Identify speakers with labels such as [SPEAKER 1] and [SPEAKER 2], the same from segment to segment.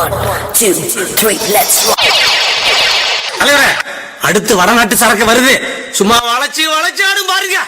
[SPEAKER 1] One, two, three, let's rock.
[SPEAKER 2] தலைவரே, அடுத்து வடநாட்டு சரக்கு வருது. சும்மா வளைச்சு வளைச்சு ஆடும் பாருங்க.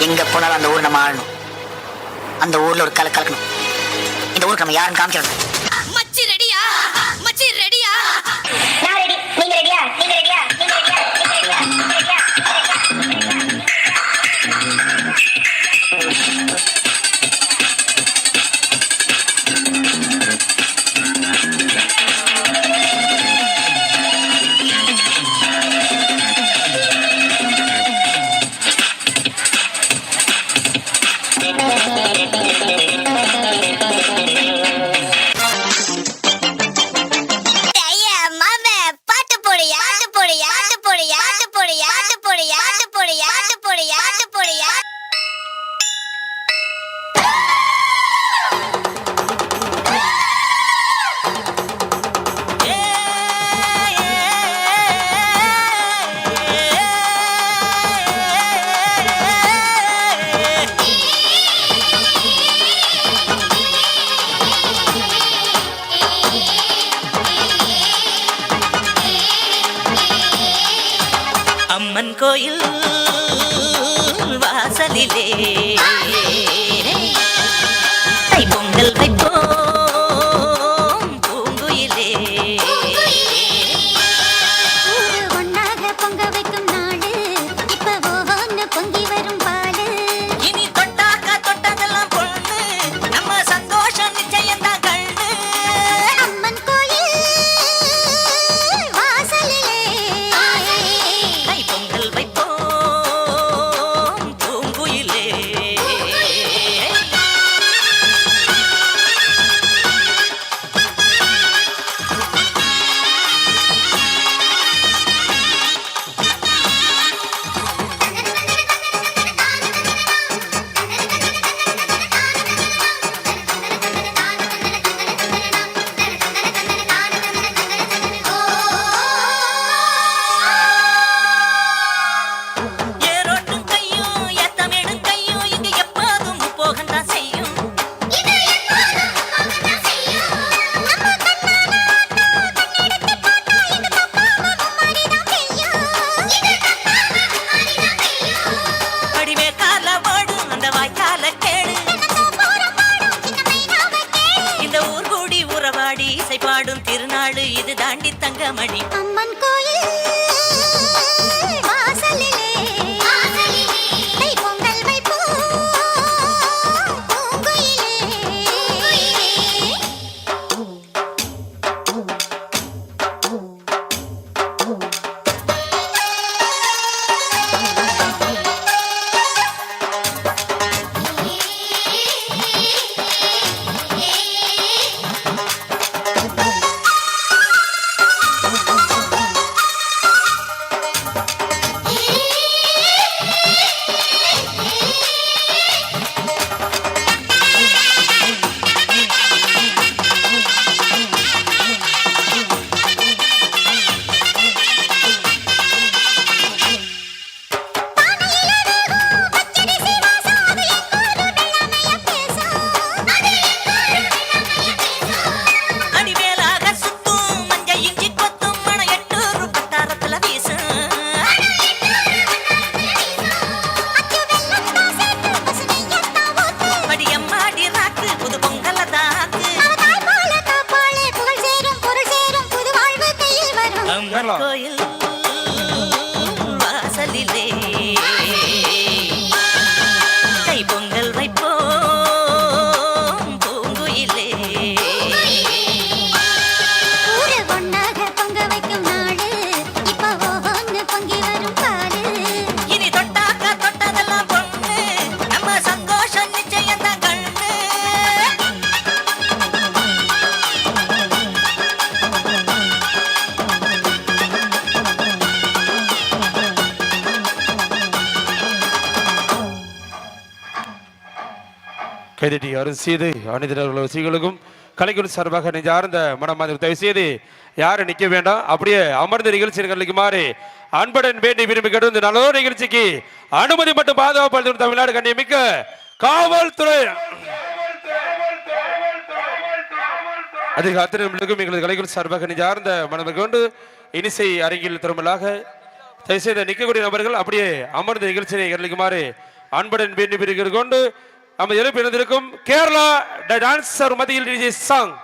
[SPEAKER 3] எங்க போனாலும் அந்த ஊர் நம்ம ஆளணும். அந்த ஊர்ல ஒரு கலக்கணும். இந்த ஊருக்கு நம்ம யாருன்னு காமிக்கணும்.
[SPEAKER 4] மச்சி ரெடியா? மச்சி ரெடியா?
[SPEAKER 3] நான் ரெடி. நீங்க ரெடியா? நீங்க ரெடியா? நீங்க ரெடியா? நீங்க ரெடியா? நீங்க ரெடியா?
[SPEAKER 4] அம்மன் கோயில் வாசலிலே பொங்கல் வைப்போம் பூங்குயிலே.
[SPEAKER 5] ஒன்னாக பொங்க வைக்கும் நாடு இப்ப ஒவ்வொன்னு பொங்கி வரும் பாடு.
[SPEAKER 4] இனி தொட்டாக்கா தொட்டதெல்லாம் பொண்ணு, நம்ம சந்தோஷம் நிச்சயம் தான் கண்ணு.
[SPEAKER 5] அம்மன் கோயில் வாசலிலே
[SPEAKER 4] பொங்கல் வைப்போம் பூங்குயிலே. ஏரோட்டும் கையும் ஏத்தமிடும் கையும் இங்கு எப்போதும் போகத்தான் செய்யும். படிவே கால ஓடும் அந்த வாய்க்கால கேளு. இந்த ஊர் கூடி உறவாடி இசை பாடும் திருநாடு இது தாண்டி தங்கமணி.
[SPEAKER 5] அம்மன் கோயில் வாசலிலே பொங்கல் வைப்போம் பூங்குயிலே.
[SPEAKER 6] கைதட்டி அருள் செய்து அனைத்து வசதிகளுக்கும் கலைக்குழு சார்பாக நெஞ்சார்ந்த மனமாதிரி தயவு செய்து யாரும் நிற்க வேண்டாம், அப்படியே அமர்ந்த நிகழ்ச்சி மாறி அன்புடன் வேண்டி விரும்பி கேட்டு இந்த நல்ல நிகழ்ச்சிக்கு அனுமதி மற்றும் பாதுகாப்பு தமிழ்நாடு கண்ணியமிக்க காவல்துறை அதிக அத்தனைக்கும் எங்களது கலைக்குழு சார்பாக நெஞ்சார்ந்த மனதை கொண்டு இனிசை அரங்கில் திருமலாக தயவு செய்த நிற்கக்கூடிய நபர்கள் அப்படியே அமர்ந்த நிகழ்ச்சியை கவனிக்குமாறு அன்புடன் வேண்டி விரும்பி கொண்டு நம்ம எழுப்பியிருந்திருக்கும் கேரளா டான்சர் மத்தியில் டிஜே சாங்.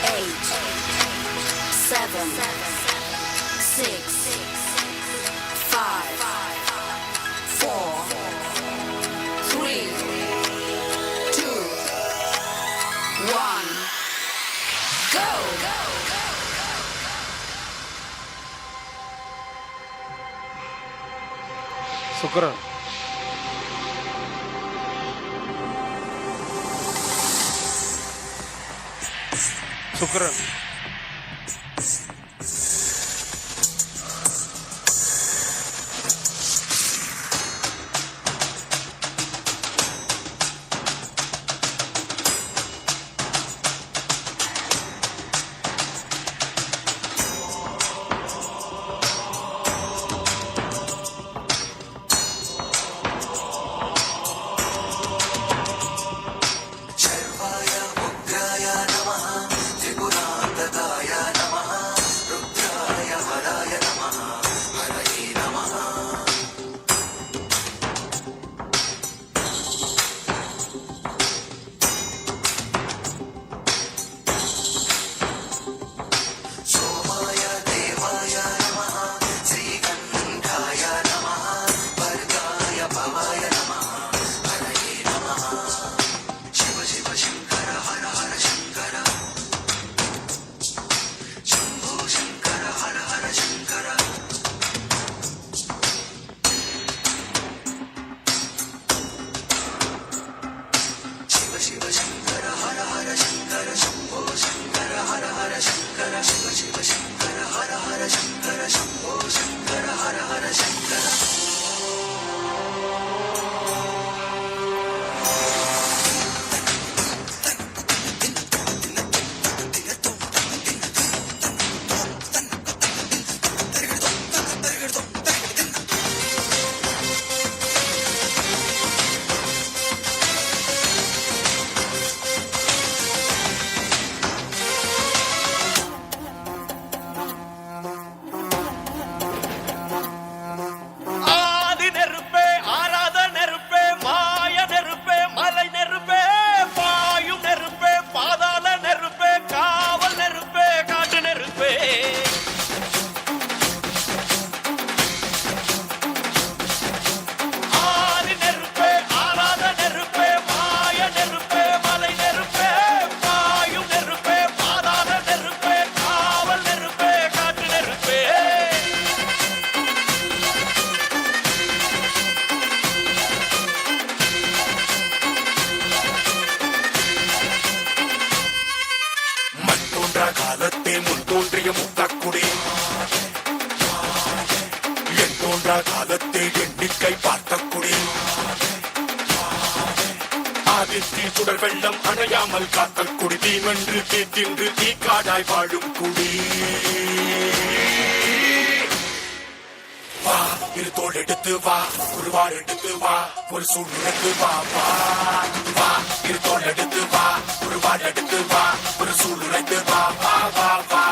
[SPEAKER 1] 8, 7, 6, 5, 4, 3, 2, 1, go!
[SPEAKER 6] சுக்ரன் சுக்ரன்
[SPEAKER 7] காலத்தில் எண்ணிக்கை பார்க்கக்குடி ஆதித்தி சுடர் வெள்ளம் அணையாமல் காக்கக்குடி தீவென்று தீத்தின்று தீக்காடாய் வாழும் குடி வா இரு தோல் எடுத்து வா ஒரு வார் எடுத்து வா ஒரு சூழ்நிலைக்கு வா வா வா இரு தோல் எடுத்து வா ஒரு வார் எடுத்து வா ஒரு சூழ்நிலைக்கு வா வா வா வா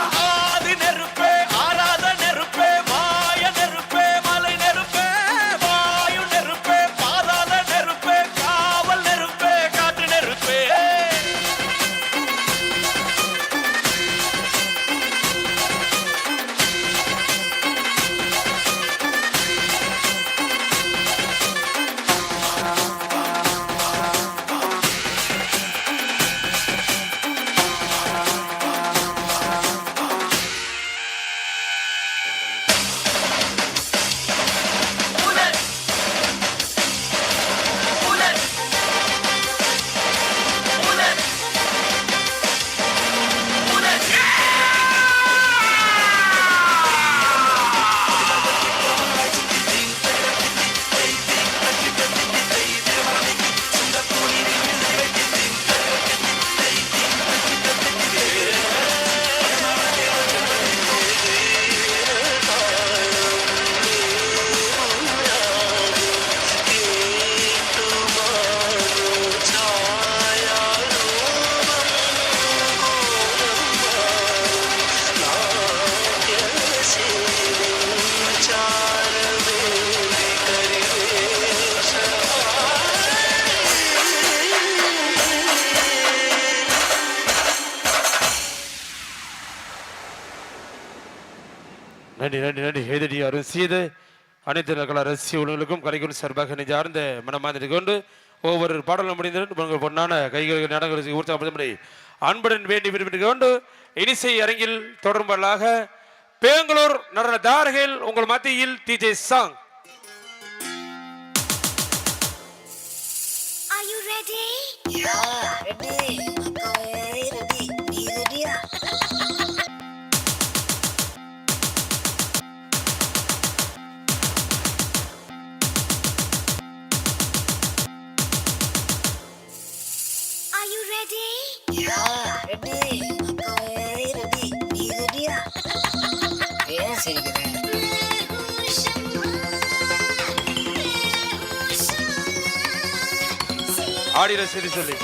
[SPEAKER 6] நன்றி நன்றி நன்றி எதிரி அருள் செய்து அனைத்து நகல ரசிக உணவுகளுக்கும் கலைக்கும் சார்பாக நெஞ்சார்ந்த மனமாதிரி கொண்டு ஒவ்வொரு பாடலும் முடிந்து உங்கள் பொன்னான கைகள் நாடகங்களுக்கு உற்சாகப்படுத்தும்படி அன்புடன் வேண்டி விரும்பி கொண்டு இனிசை அரங்கில் தொடர்பாக பெங்களூர் நடன தாரகையில் உங்கள் மத்தியில் DJ song.
[SPEAKER 5] Are you ready? Are you ready?
[SPEAKER 6] ஆடின செய்தி சொல்லி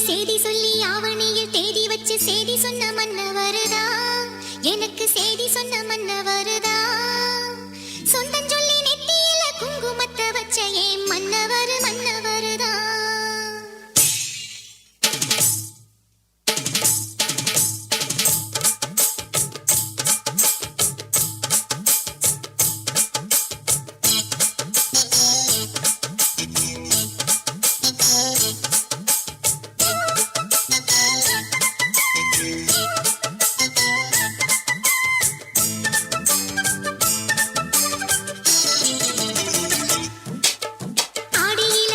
[SPEAKER 5] செய்தி சொல்லி ஆவணியில் தேதி வச்சு செய்தி சொன்ன மன்னவருதா, எனக்கு செய்தி சொன்ன மன்னவருதா. சொந்தம் சொல்லி நெத்தியில குங்குமத்தை வச்ச ஏன் மன்னவர் மன்னவருதா. ஆடியில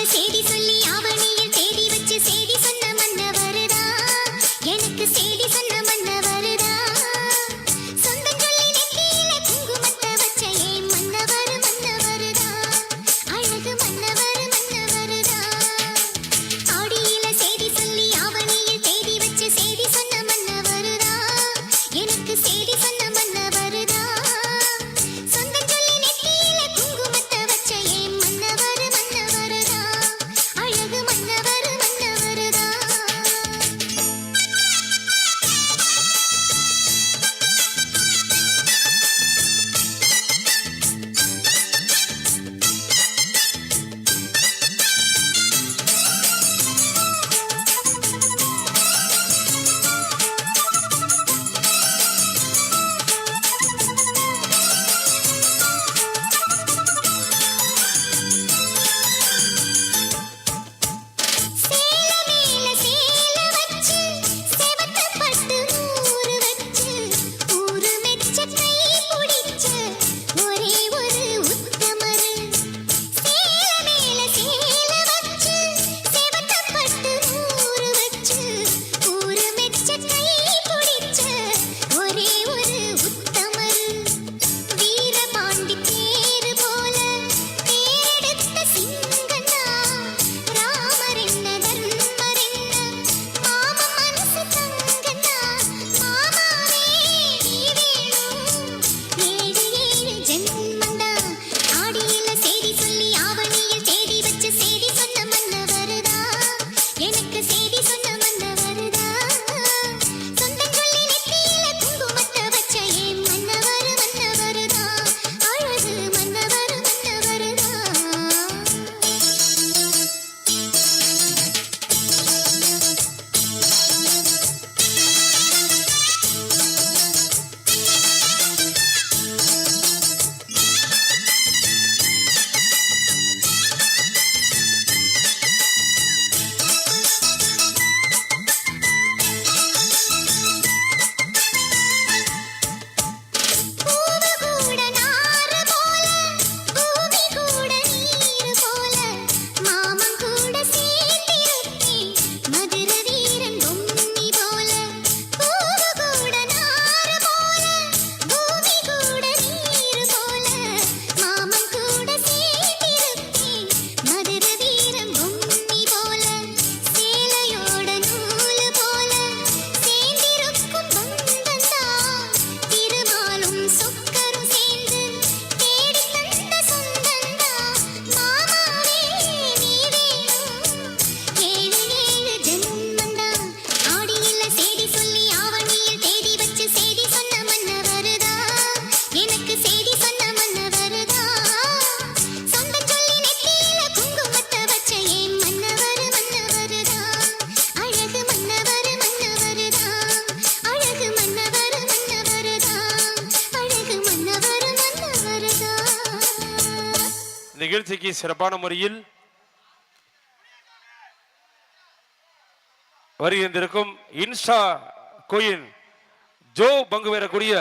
[SPEAKER 6] நிகழ்ச்சிக்கு சிறப்பான முறையில் வருகின்றிருக்கும் இன்ஸ்டா கோயின் ஜோ பங்கு பெறக்கூடிய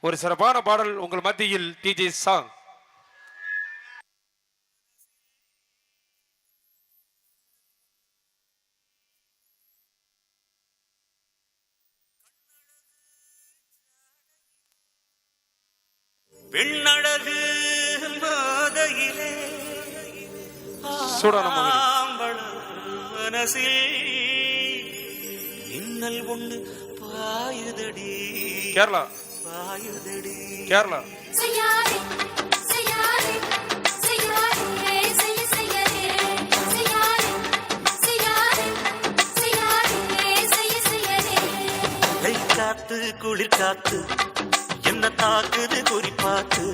[SPEAKER 6] ஒரு சிறப்பான பாடல் உங்கள் மத்தியில் டிஜே சாங்.
[SPEAKER 8] பெண்ணழகு மாதையிலே
[SPEAKER 6] சூடான
[SPEAKER 8] மனசில் இன்னல் ஒண்ணு பாயுதடி
[SPEAKER 6] Kerala
[SPEAKER 8] பாயுதடி
[SPEAKER 6] Kerala
[SPEAKER 1] Sayare, sayare, sayare, say sayare, sayare, sayare, sayare, say sayare.
[SPEAKER 8] கை காத்து குளிர் காத்து என்ன தாக்குது குறிப்பாத்து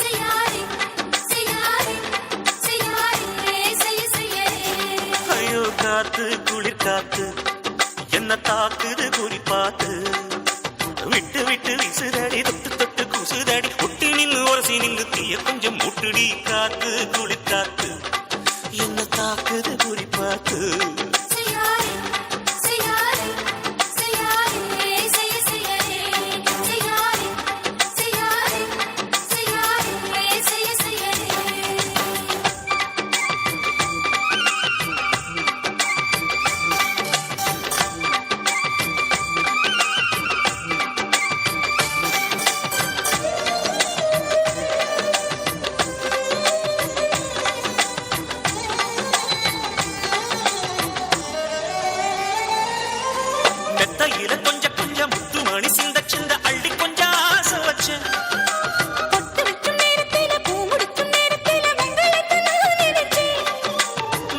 [SPEAKER 1] Sayare, sayare, sayare, say sayare.
[SPEAKER 8] ஐயோ காத்து குளிர் காத்து என்ன தாக்குது குறிப்பாத்து விட்டு விட்டு விசுதடி தொட்டு தொட்டு குசுதடி ஒட்டி நின்று உரசி நின்று தீய கொஞ்சம் மூட்டுடி காத்து குளிர் காத்து என்ன தாக்குது குறிப்பாத்து
[SPEAKER 1] Sayare, sayare, sayare, say sayare, sayare, sayare, sayare, say sayare.
[SPEAKER 8] மெத்தையில கொஞ்சம் கொஞ்சம் முத்து மணி சிந்த சிந்த அள்ளி கொஞ்சம் ஆசை வச்சேன்
[SPEAKER 1] பொட்டு வைக்கும் நேரத்தில பூ முடிக்கும் நேரத்தில வெங்கலத்தை நான் நினைச்சேன்.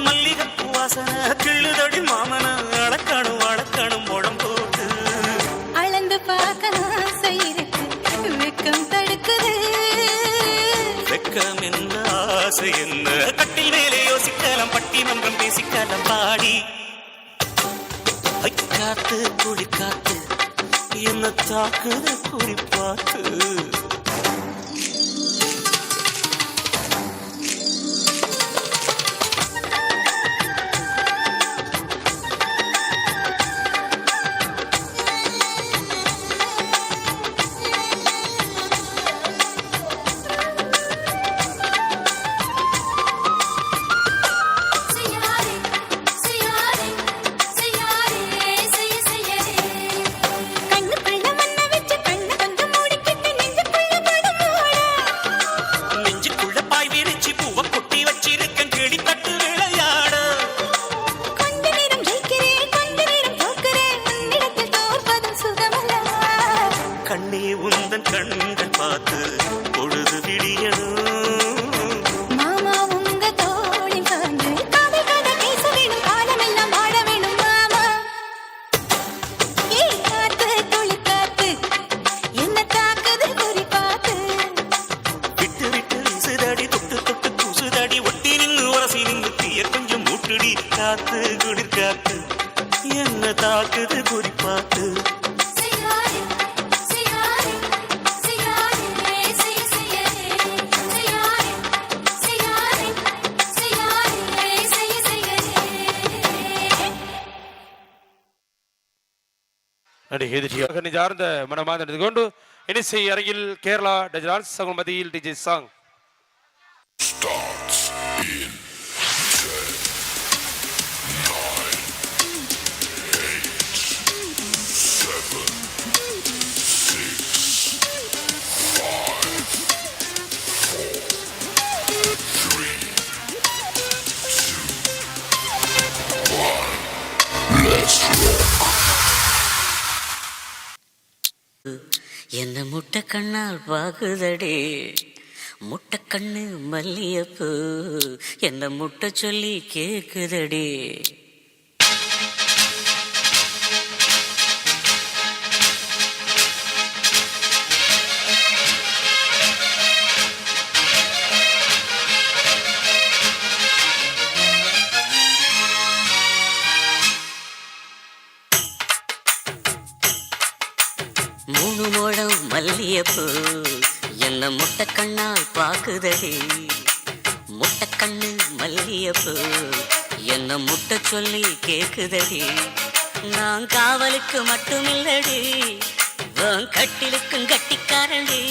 [SPEAKER 8] மல்லிகைப்பூ வாசனை கிள்ளுதடி மாமன அடக்கணும் அடக்கணும் முடம் போட்டு
[SPEAKER 1] அளந்து பார்க்க ஆசை இருக்கு, வெக்கம் தடுக்குது.
[SPEAKER 8] வெக்கம் என்ன ஆசை என்ன கட்டில் மேலே யோசிக்கலாம் பட்டிமன்றம் பேசிக்கலாம் பாடி ஐ, காத்து குடி காத்து என்ன தாக்குது குறிப்பாத்து
[SPEAKER 1] Sayare, sayare, sayare, say sayare. கண்ணுக்குள்ள மண்ணை வச்சு கண்ணை கொஞ்சம் மூடிக்கிட்டு நெஞ்சுக்குள்ள படம் போட.
[SPEAKER 8] நெஞ்சுக்குள்ள பாய் விரிச்சு பூவை கொட்டி வச்சிருக்கேன் கிளி தட்டு விளையாட
[SPEAKER 1] கொஞ்ச நேரம் ஜெயிக்கிறேன், கொஞ்ச நேரம் தோற்கிறேன், உன்னிடத்தில் தோற்பதும் சுகமல்லவா?
[SPEAKER 8] கண்ணே உந்தன் கண்கள் பார்த்து பொழுது விடியணும்
[SPEAKER 1] மாமா உங்க தோளின் சாய்ந்து காதல் கதை பேச வேணும், காலமெல்லாம் வாழ வேணும் மாமா. ஏய் காத்து குளிர் காத்து என்ன தாக்குது குறி பார்த்து.
[SPEAKER 8] விட்டு விட்டு விசுதடி தொட்டு தொட்டு குசுதடி ஒட்டி நின்று உரசி நின்று தீய கொஞ்சம் மூட்டுடி காத்து குளிர் காத்து என்ன தாக்குது குறிப்பாத்து
[SPEAKER 1] Sayare, sayare, sayare, say sayare, sayare, sayare, sayare, say sayare.
[SPEAKER 6] நடிகை நெஞ்சார்ந்த மனமார்ந்த கொண்டு இனிசை அரங்கில் கேரளா டான்ஸ் சங்கம் மத்தியில் DJ song.
[SPEAKER 7] starts in 10, 9, 8, 7, 6, 5, 4, 3, 2, 1, let's rock.
[SPEAKER 9] என்ன முட்டை கண்ணால் பாகுதடி முட்டை கண்ணு மல்லியப்பூ என்ன முட்டை சொல்லி கேக்குதடி மூணு முழம் மல்லியப்பூ என்ன முட்டை கண்ணால் பாக்குதடி முட்டை கண்ணு மல்லியப்பூ என்ன முட்டை சொல்லி கேக்குதடி. நான் காவலுக்கு மட்டுமில்லடி, உன் கட்டிலுக்கும் கட்டிக்காரண்டி.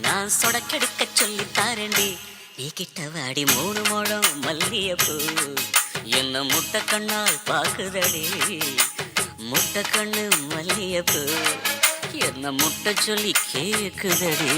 [SPEAKER 9] நான் சொடக்கெடுக்க சொல்லி தாரண்டி. நீ கிட்ட வாடி 3 முழம் மல்லியப்பூ என்ன முட்டை கண்ணால் பாக்குதடி. முட்டை கண்ணு மல்லியப்பூ என்ன முட்டை சொல்லி கேக்குதடி.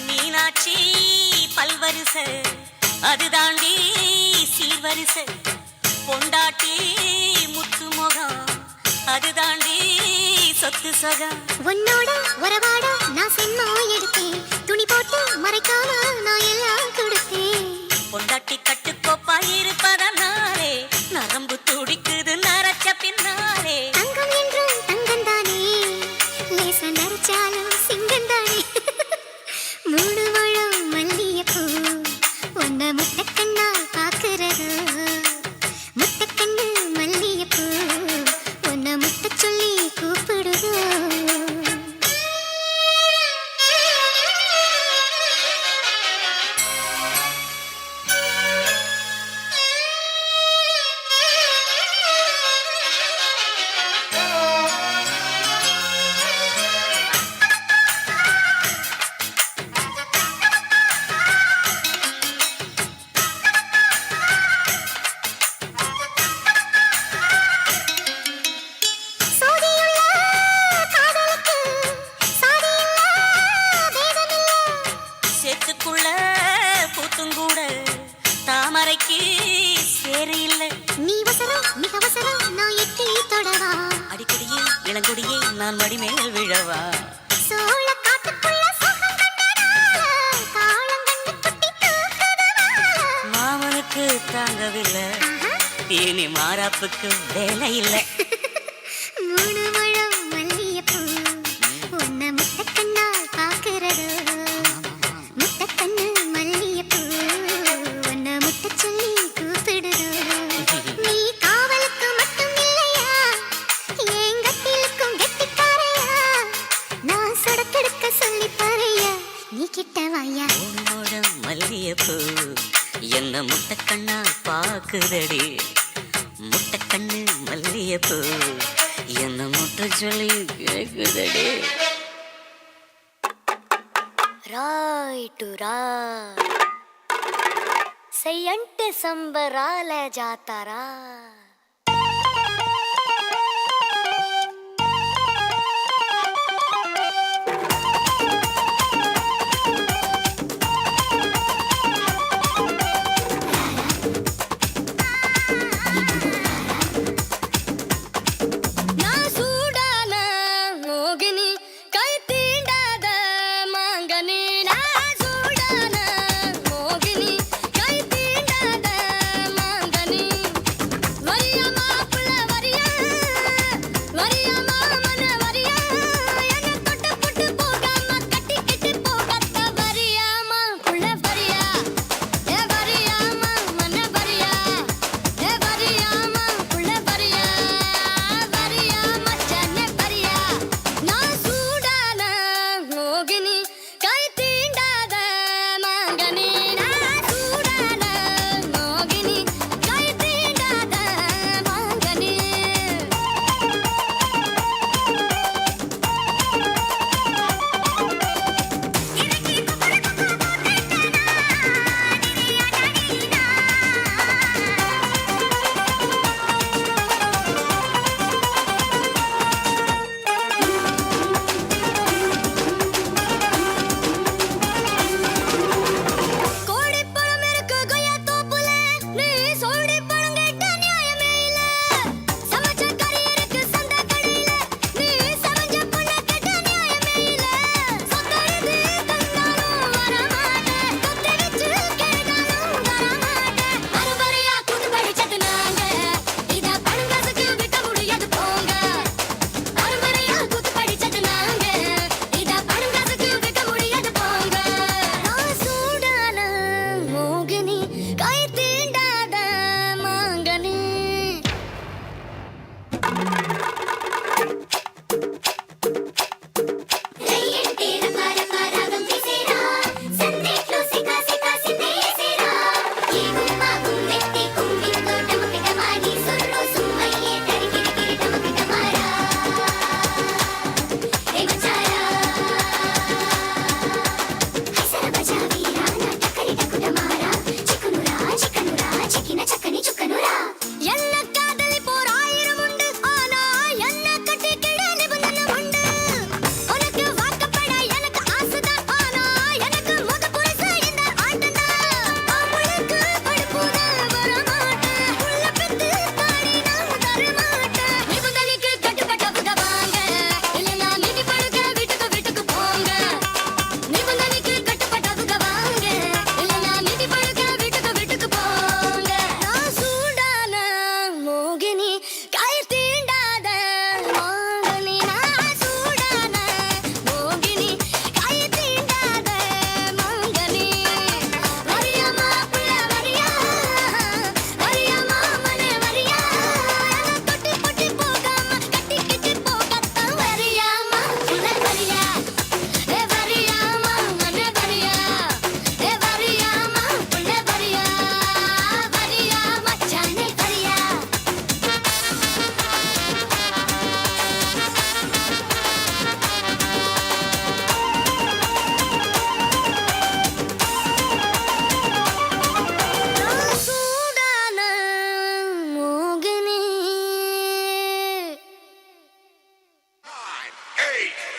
[SPEAKER 9] மீனாட்சி பல்வரிசை அது தாண்டி சீர்வரிசை. பொண்டாட்டி முத்து முகம் அது தாண்டி சொத்து சகம்.
[SPEAKER 5] உன்னோட உறவாட நான் சென்மா எடுத்தேன், துணி போட்டு மறைக்காம நான் எல்லாம் கொடுத்தேன்.
[SPEAKER 9] பொண்டாட்டி கட்டுக்கோப்பா இருப்பதனாலே நரம்பு துடிக்குது நரச்ச பின்னாலே.
[SPEAKER 5] தங்கம் என்றும் தங்கம் தானே, லேச நரைச்சாலும் சிங்கம் தானே. 3 முழம் மல்லியப்பூ உன்னை முட்டைக்கண்ணால் பாக்குறது. முட்டைக்கண்ணு மல்லியப்பூ உன்னை முட்டை சொல்லி கூப்பிடுது. சோதியுள்ள காதலுக்கு சாதியுள்ள பேதமில்ல.
[SPEAKER 9] சேத்துக்குள்ள பூத்துங்கூட தாமரைக்கு சேரு இல்லை.
[SPEAKER 5] நீ வசரம் மிக வசரம் நான் எட்டி தொடவா.
[SPEAKER 9] அடிக்கடியே இளங்குடியே நான் மடிமேல் விழவா.
[SPEAKER 5] சோழ காட்டுக்குள்ள சுகம் கண்டதால காலம் கண்டு குட்டி தூக்குதவா.
[SPEAKER 9] மாமனுக்கு தாங்கவில்லை, இனி மாறாப்புக்கு வேலை இல்லை.
[SPEAKER 5] 3 முழம் மல்லியப்பூ உன்னை முட்டைக்கண்ணால் பாக்குறது. முட்டைக்கண்ணு மல்லியப்பூ உன்னை முட்டை சொல்லி கூப்பிடுது. நீ காவலுக்கு மட்டும் இல்லையா, என் கட்டிலுக்கும் கெட்டிக்காரையா. நான் சொடக்கெடுக்க சொல்லி பாரையா, நீ கிட்ட வாயா.
[SPEAKER 9] 3 முழம் மல்லியப்பூ என்ன முட்டை கண்ணா பாக்குதடி. முட்டை கண்ணு மல்லியப்பூ என்ன முட்டை சொல்லி கேக்குதடி.
[SPEAKER 5] రాయిటురా సెయ్యంటే సంబరాల జాతారా.
[SPEAKER 1] నా సూడాన మోగిని కై తీండాద మంగని. నా సూడాన మోగిని కై తీండాద మంగని.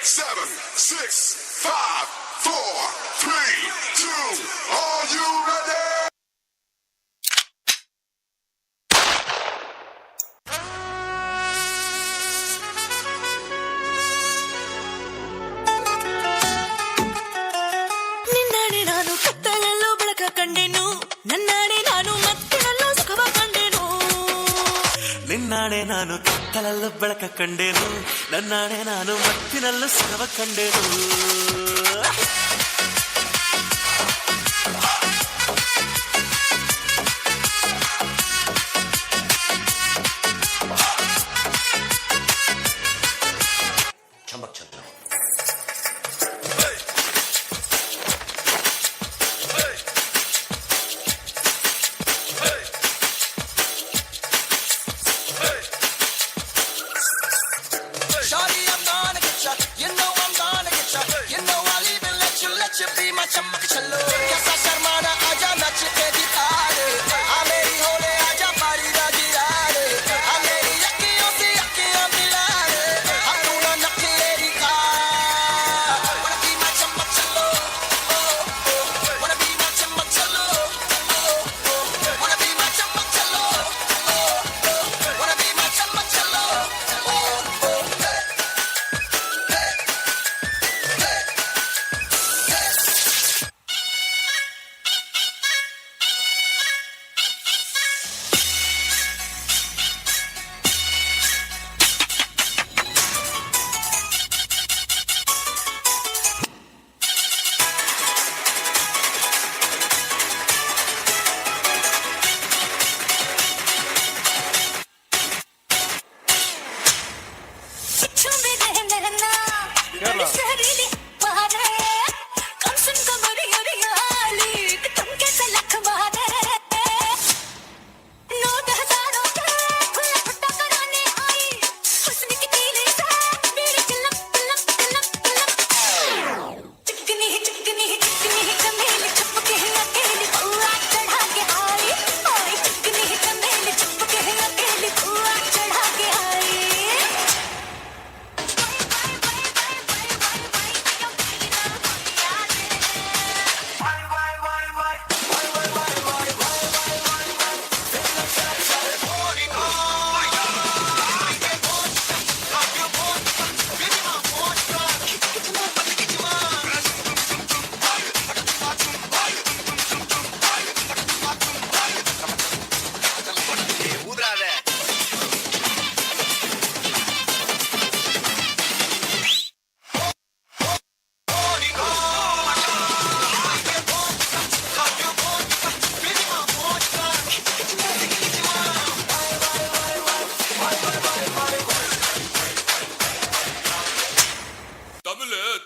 [SPEAKER 7] 7, 6, 5, 4, 3, 2. Are you ready?
[SPEAKER 4] ನಿನ್ನಾಡೆ ನಾನು ಕತ್ತಲೆಲ್ಲೋ ಬೆಳಕ ಕಂಡೆನು ನನ್ನಾಡೆ ನಾನು ಮತ್ತಿನಲ್ಲೋ ಸುಖವ ಕಂಡೆನು
[SPEAKER 8] ನಿನ್ನಾಡೆ ನಾನು ಕತ್ತಲಲ್ಲೂ ಬೆಳಕ ಕಂಡೇನು ನನ್ನಾಡೆ ನಾನು ಮತ್ತಿನಲ್ಲೂ ಸುಖವ ಕಂಡೇನು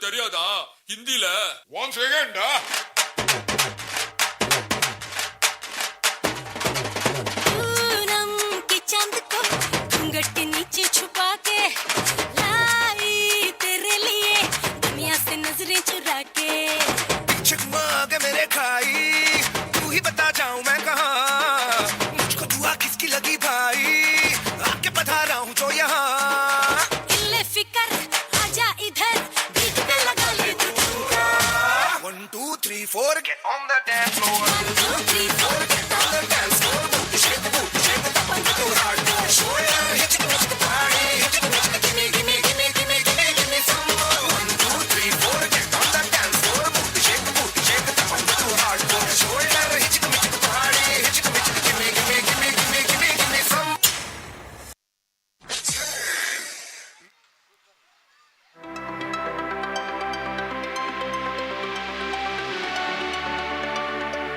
[SPEAKER 7] தெரியாதா ஹிந்தில ஒன் செகண்ட்
[SPEAKER 1] पूनम के चांद को घूंघट के नीचे छुपा के लाई तेरे लिए दुनिया से नजरें चुरा के
[SPEAKER 7] चिकमग मेरे खाई तू ही बता जाऊं मैं कहां मुझको दुआ किसकी लगी भाई आके बता रहा हूं जो यहां
[SPEAKER 1] इल्ले फिकर आजा इधर बीट पे लगा ले तू ठुमका
[SPEAKER 7] 1 2 3 4 get on the dance floor
[SPEAKER 1] 1 2 3 4 get on the dance floor
[SPEAKER 7] shake the boot shake the top and go hard shoulder hit the party hit the gimme gimme gimme gimme gimme gimme some more 1 2 3 4 get on the dance floor shake the boot shake the top and go hard shoulder hit the party hit the gimme gimme gimme gimme gimme gimme some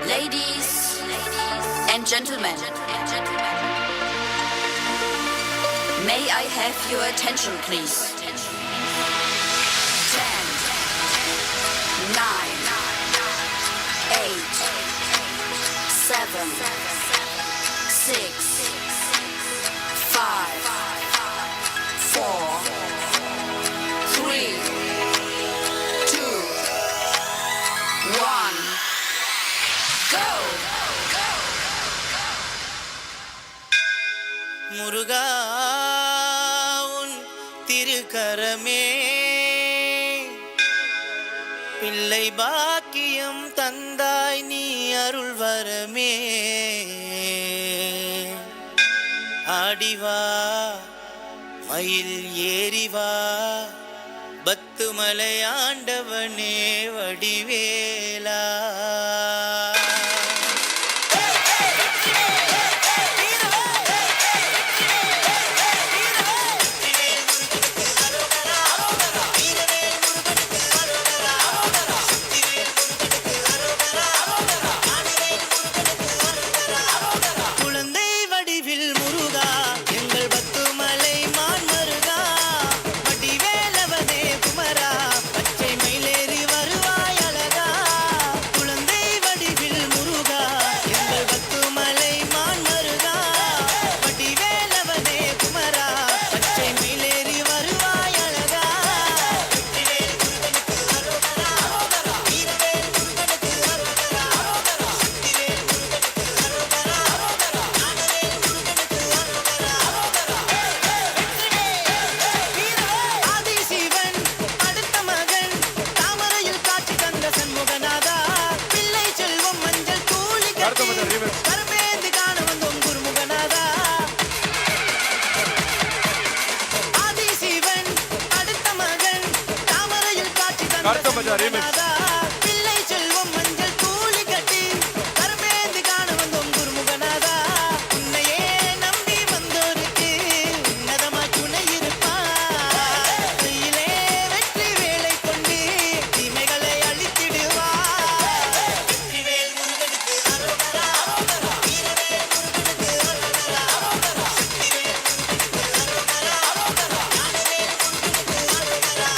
[SPEAKER 3] Ladies and gentlemen, may I have your attention, please? 10, 9, 8, 7, 6, 5, 4, 3, 2, 1, go!
[SPEAKER 4] முருகா உன் திருக்கரமே
[SPEAKER 10] பிள்ளை பாக்கியம் தந்தாய் நீ அருள் வரமே ஆடிவா மயில் ஏறிவா பத்துமலை ஆண்டவனே வடிவேலா பிள்ளை செல்வம் மஞ்சள் தூளி கட்டி கருமேந்தி காண வந்தோம் குருமுகநாதா உன்னையே நம்பி வந்தோருக்கு உன்னதமா துணை இருப்பார் கையிலே வெற்றி வேலை கொண்டு தீமைகளை அழித்திடுவார் வெற்றிவேல் முருகனுக்கு அரோகரா வீரவேல் முருகனுக்கு அரோகரா சக்திவேல் முருகனுக்கு அரோகரா ஞானவேல் முருகனுக்கு அரோகரா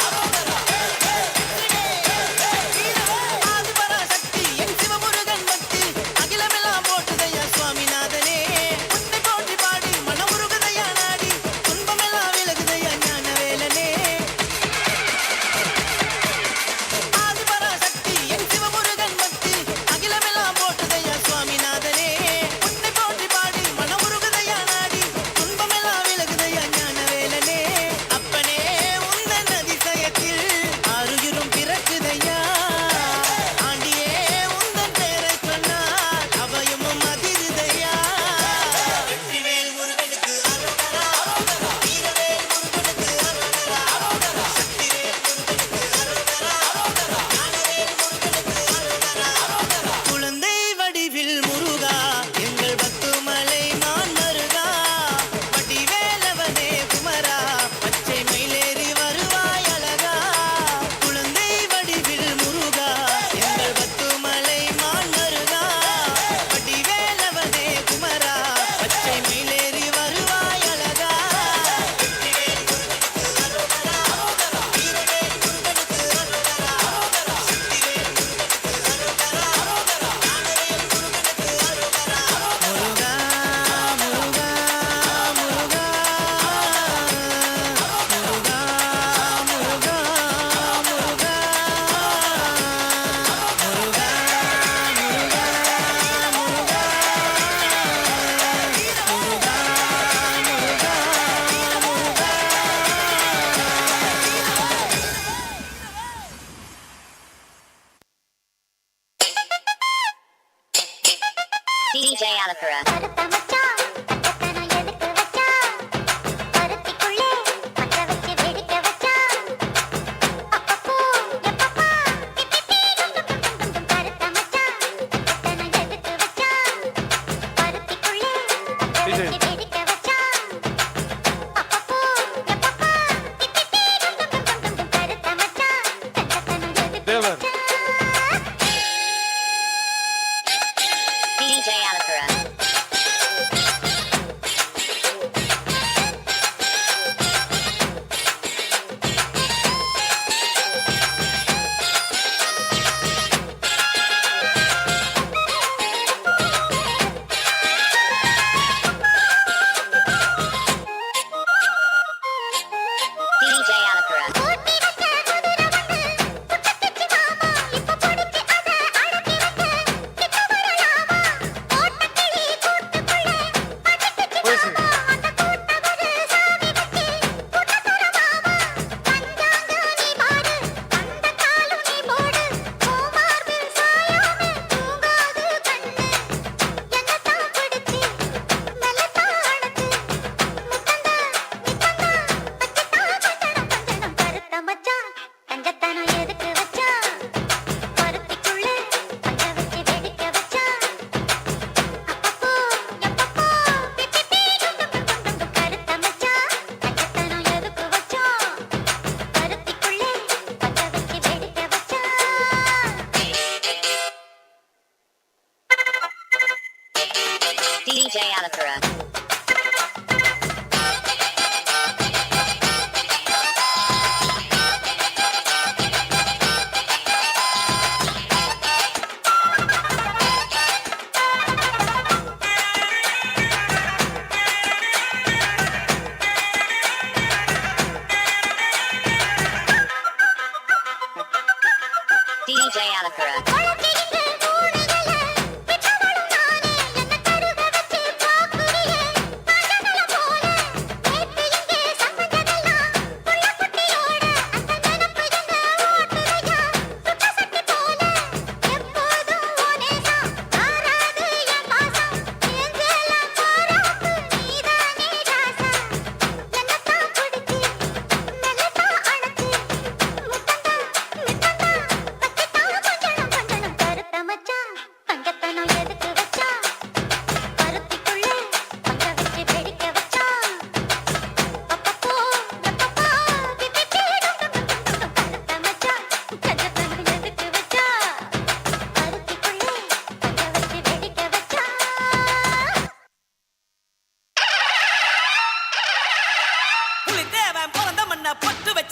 [SPEAKER 5] DJ Alakara. கருத்த மச்சான் கட்டத்தனம் எதுக்கு வச்சான் பருத்திக்குள்ளே பற்ற வச்சு வெடிக்க வச்சான் அப்பப்போ எப்பப்பா கிப்பிப்பி டும் கருத்த மச்சான் கட்டத்தனம் எதுக்கு வச்சான் பருத்திக்குள்ளே பற்ற வச்சு வெடிக்க வச்சான் அப்பப்போ எப்பப்பா கிப்பிப்பி டும் கருத்த மச்சான் கட்டத்தனம் எதுக்கு வச்சான் DJ Alakara.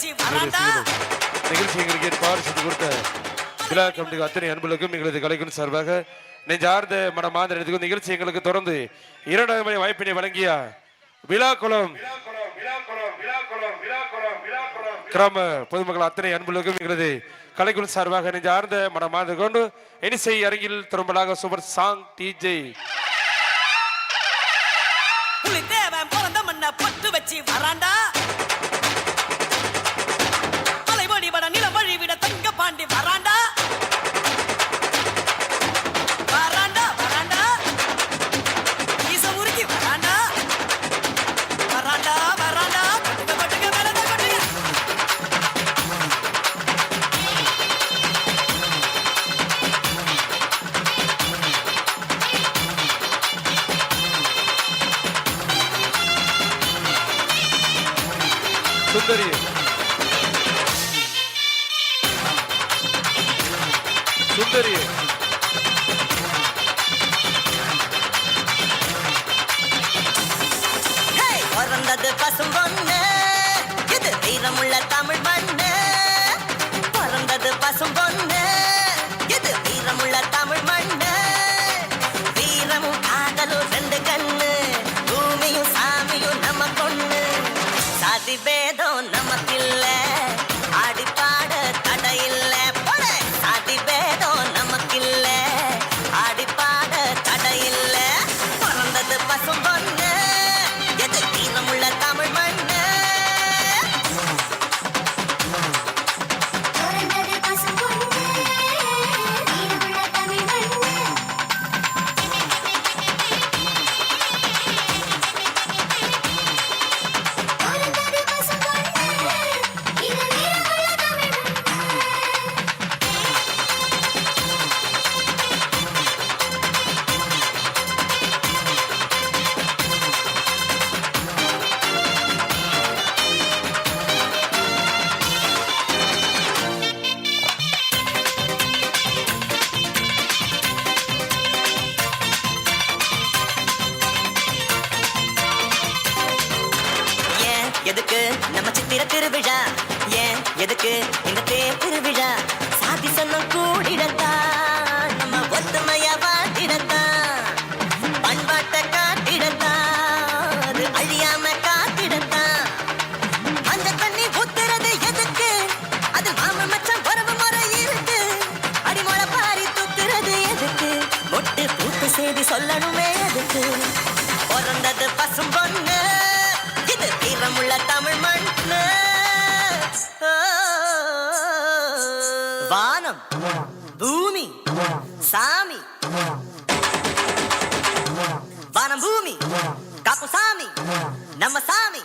[SPEAKER 4] வச்சு வராண்டா
[SPEAKER 6] நிகழ்ச்சி எங்களுக்கு ஏற்பாடு செய்து கொடுத்த விழா கமிட்டிக்கு அத்தனை அன்புகளுக்கும் எங்களது கலைக்குழு சார்பாக நெஞ்சார்ந்த மனமார்ந்த இடத்துக்கு நிகழ்ச்சி எங்களுக்கு தொடர்ந்து 2வது முறை வாய்ப்பினை வழங்கிய விழாக்குளம் கிராம பொதுமக்கள் அத்தனை அன்புகளுக்கும் எங்களது கலைக்குழு சார்பாக நெஞ்சார்ந்த மனமார்ந்த கொண்டு இனிசை அரங்கில் திரும்பலாக சூப்பர் சாங் டிஜே
[SPEAKER 4] புலிதேவன் பிறந்த மண்ண பட்டு வச்சு வராண்டா மலைவடி வட நிலம் வழி விட தங்க பாண்டி வராண்டா வராண்டா வராண்டா ஈச உருக்கி வராண்டா வராண்டா வராண்டா கொட்டுங்க கொட்டுங்க மேலத கொட்டுங்க
[SPEAKER 6] சுந்தரி சுந்தரி
[SPEAKER 9] பிறந்தது பசும் பொண்ணு இது வீரமுள்ள தமிழ் மண்ணு பிறந்தது பசும் பொண்ணு இது வீரமுள்ள தமிழ் மண்ணு வீரமும் காதலும் 2 கண்ணு பூமியும் சாமியும் நம்ம பொண்ணு சாதி பேதம் நமக்கில்ல ஆடி பாட தடையில்ல சாதி பேதம் நமக்கில்ல ஆடி பாட தடையில்ல பிறந்தது பசும் பொண்ணு எது வீரமுள்ள தமிழ் மண்ணு
[SPEAKER 5] பிறந்தது பசும் பொண்ணு வீரமுள்ள தமிழ் மண்ணு பிறந்தது பசும் பொண்ணு இது வீரமுள்ள தமிழ்
[SPEAKER 9] ஏன் எதுக்கு நம்ம சித்திர திருவிழா ஏன் எதுக்கு இந்த தேர் திருவிழா சாதி சொன்னம் கூடிடத்தான் நம்ம ஒத்துமையா வாழ்ந்திடத்தான் பண்பாட்டை காட்டிடத்தான் அது அழியாம காத்திடத்தான் அந்த தண்ணி ஊத்துறது எதுக்கு அது மாம மச்சம் வரவு முறை இருக்கு அடிமொழ பாரி தூக்குறது எதுக்கு ஒட்டு பூத்து செய்தி சொல்லணுமே எதுக்கு பிறந்தது பசும் பொண்ணு இது வீரமுள்ள தமிழ் மண்ணு வானம் பூமி சாமி வானம் பூமி காப்பு சாமி நம்ம சாமி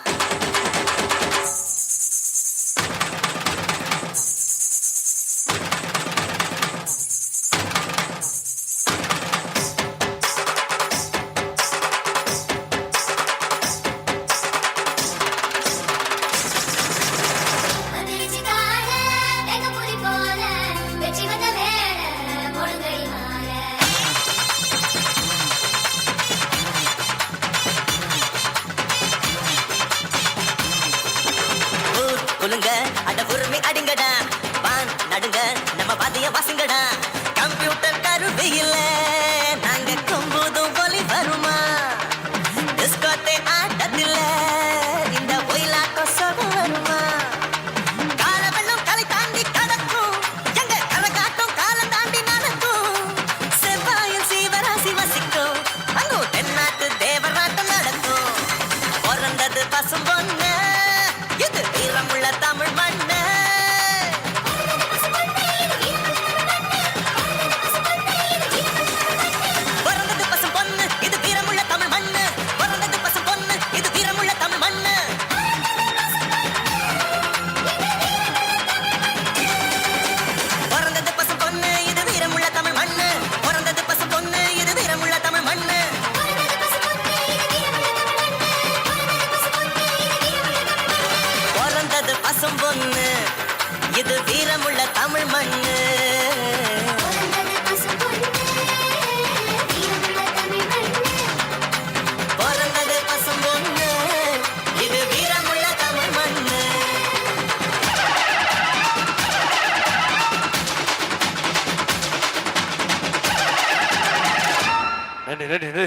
[SPEAKER 5] மந்திரிச்சு கால எங்க புலி போல வெற்றி வந்த வேள முழுங்கடி மாற
[SPEAKER 9] ஊர் குலுங்க அட உரிமை அடிங்கடா வான் நடுங்க நம்ம பாதைய வாசிங்கடா கம்ப்யூட்டர் கருவியில நாங்க கும்போதும் ஒலி வருமா டிஸ்கோத்தே ஆட்டத்தில இந்த ஒயிலாட்டம் சுகம் வருமா கால வெள்ளம் கலை தாண்டி கடக்கும் எங்க கரகாட்டம் காலம் தாண்டி நடக்கும் செவ்வாயில் சீவராசி வசிக்கும் அங்கோ தென்னாட்டு தேவராட்டம் நடக்கும் பிறந்தது பசும் பொண்ணு இது வீரமுள்ள தமிழ் மண்ணு பிறந்தது பசும் பொண்ணு இது வீரமுள்ள தமிழ் மண்ணு பிறந்தது பசும் பொண்ணு இது வீரமுள்ள தமிழ் மண்ணு பிறந்தது பசும் பொண்ணு இது வீரமுள்ள தமிழ் மண்ணு பிறந்தது பசும் பொண்ணு இது வீரமுள்ள தமிழ் மண்ணு பிறந்தது பசும் பொண்ணு இது வீரமுள்ள தமிழ் மண்ணு
[SPEAKER 5] பிறந்தது பசும் பொண்ணு வீரமுள்ள தமிழ் மண்ணு
[SPEAKER 9] பிறந்தது பசும் பொண்ணு இது வீரமுள்ள தமிழ் மண்ணு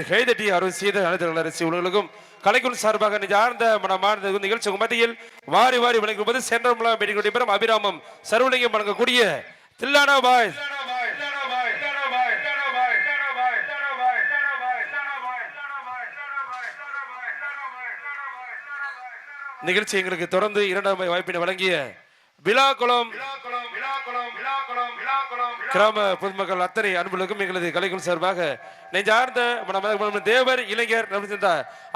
[SPEAKER 6] கைதட்டி அருள் செய்த அனைத்து அரசு உலகளுக்கும் கலைக்குழு சார்பாக நெஞ்சார்ந்த மனமார்ந்த நிகழ்ச்சி மத்தியில் வாரி வாரி வழங்கும்போது சென்றமுலாம் பெரிய பெறும் அபிராமம் சர்வலிங்கம் வழங்கக்கூடிய தில்லானா பாய் நிகழ்ச்சி எங்களுக்கு தொடர்ந்து இரண்டாம் வாய்ப்பினை வழங்கிய விழாக்குளம் கிராம பொதுமக்கள் அத்தனை அன்புகளுக்கும் எங்களது கலைக்குழு சார்பாக நெஞ்சார்ந்த தேவர் இளைஞர்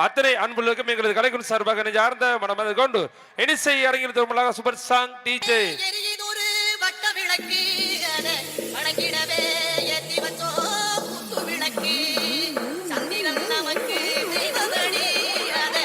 [SPEAKER 6] அத்தனை அன்புகளுக்கும் எங்களது கலைக்குழு சார்பாக நெஞ்சார்ந்த மனமது கொண்டு இனிசை அரங்கில் திருமலாக சூப்பர் சாங் டிஜே
[SPEAKER 9] எரியுதொரு வட்ட விளக்கு அதை வணங்கிடவே ஏத்தி வச்சோம் குத்து விளக்கு சந்திரன் நமக்கு தெய்வமணி அதை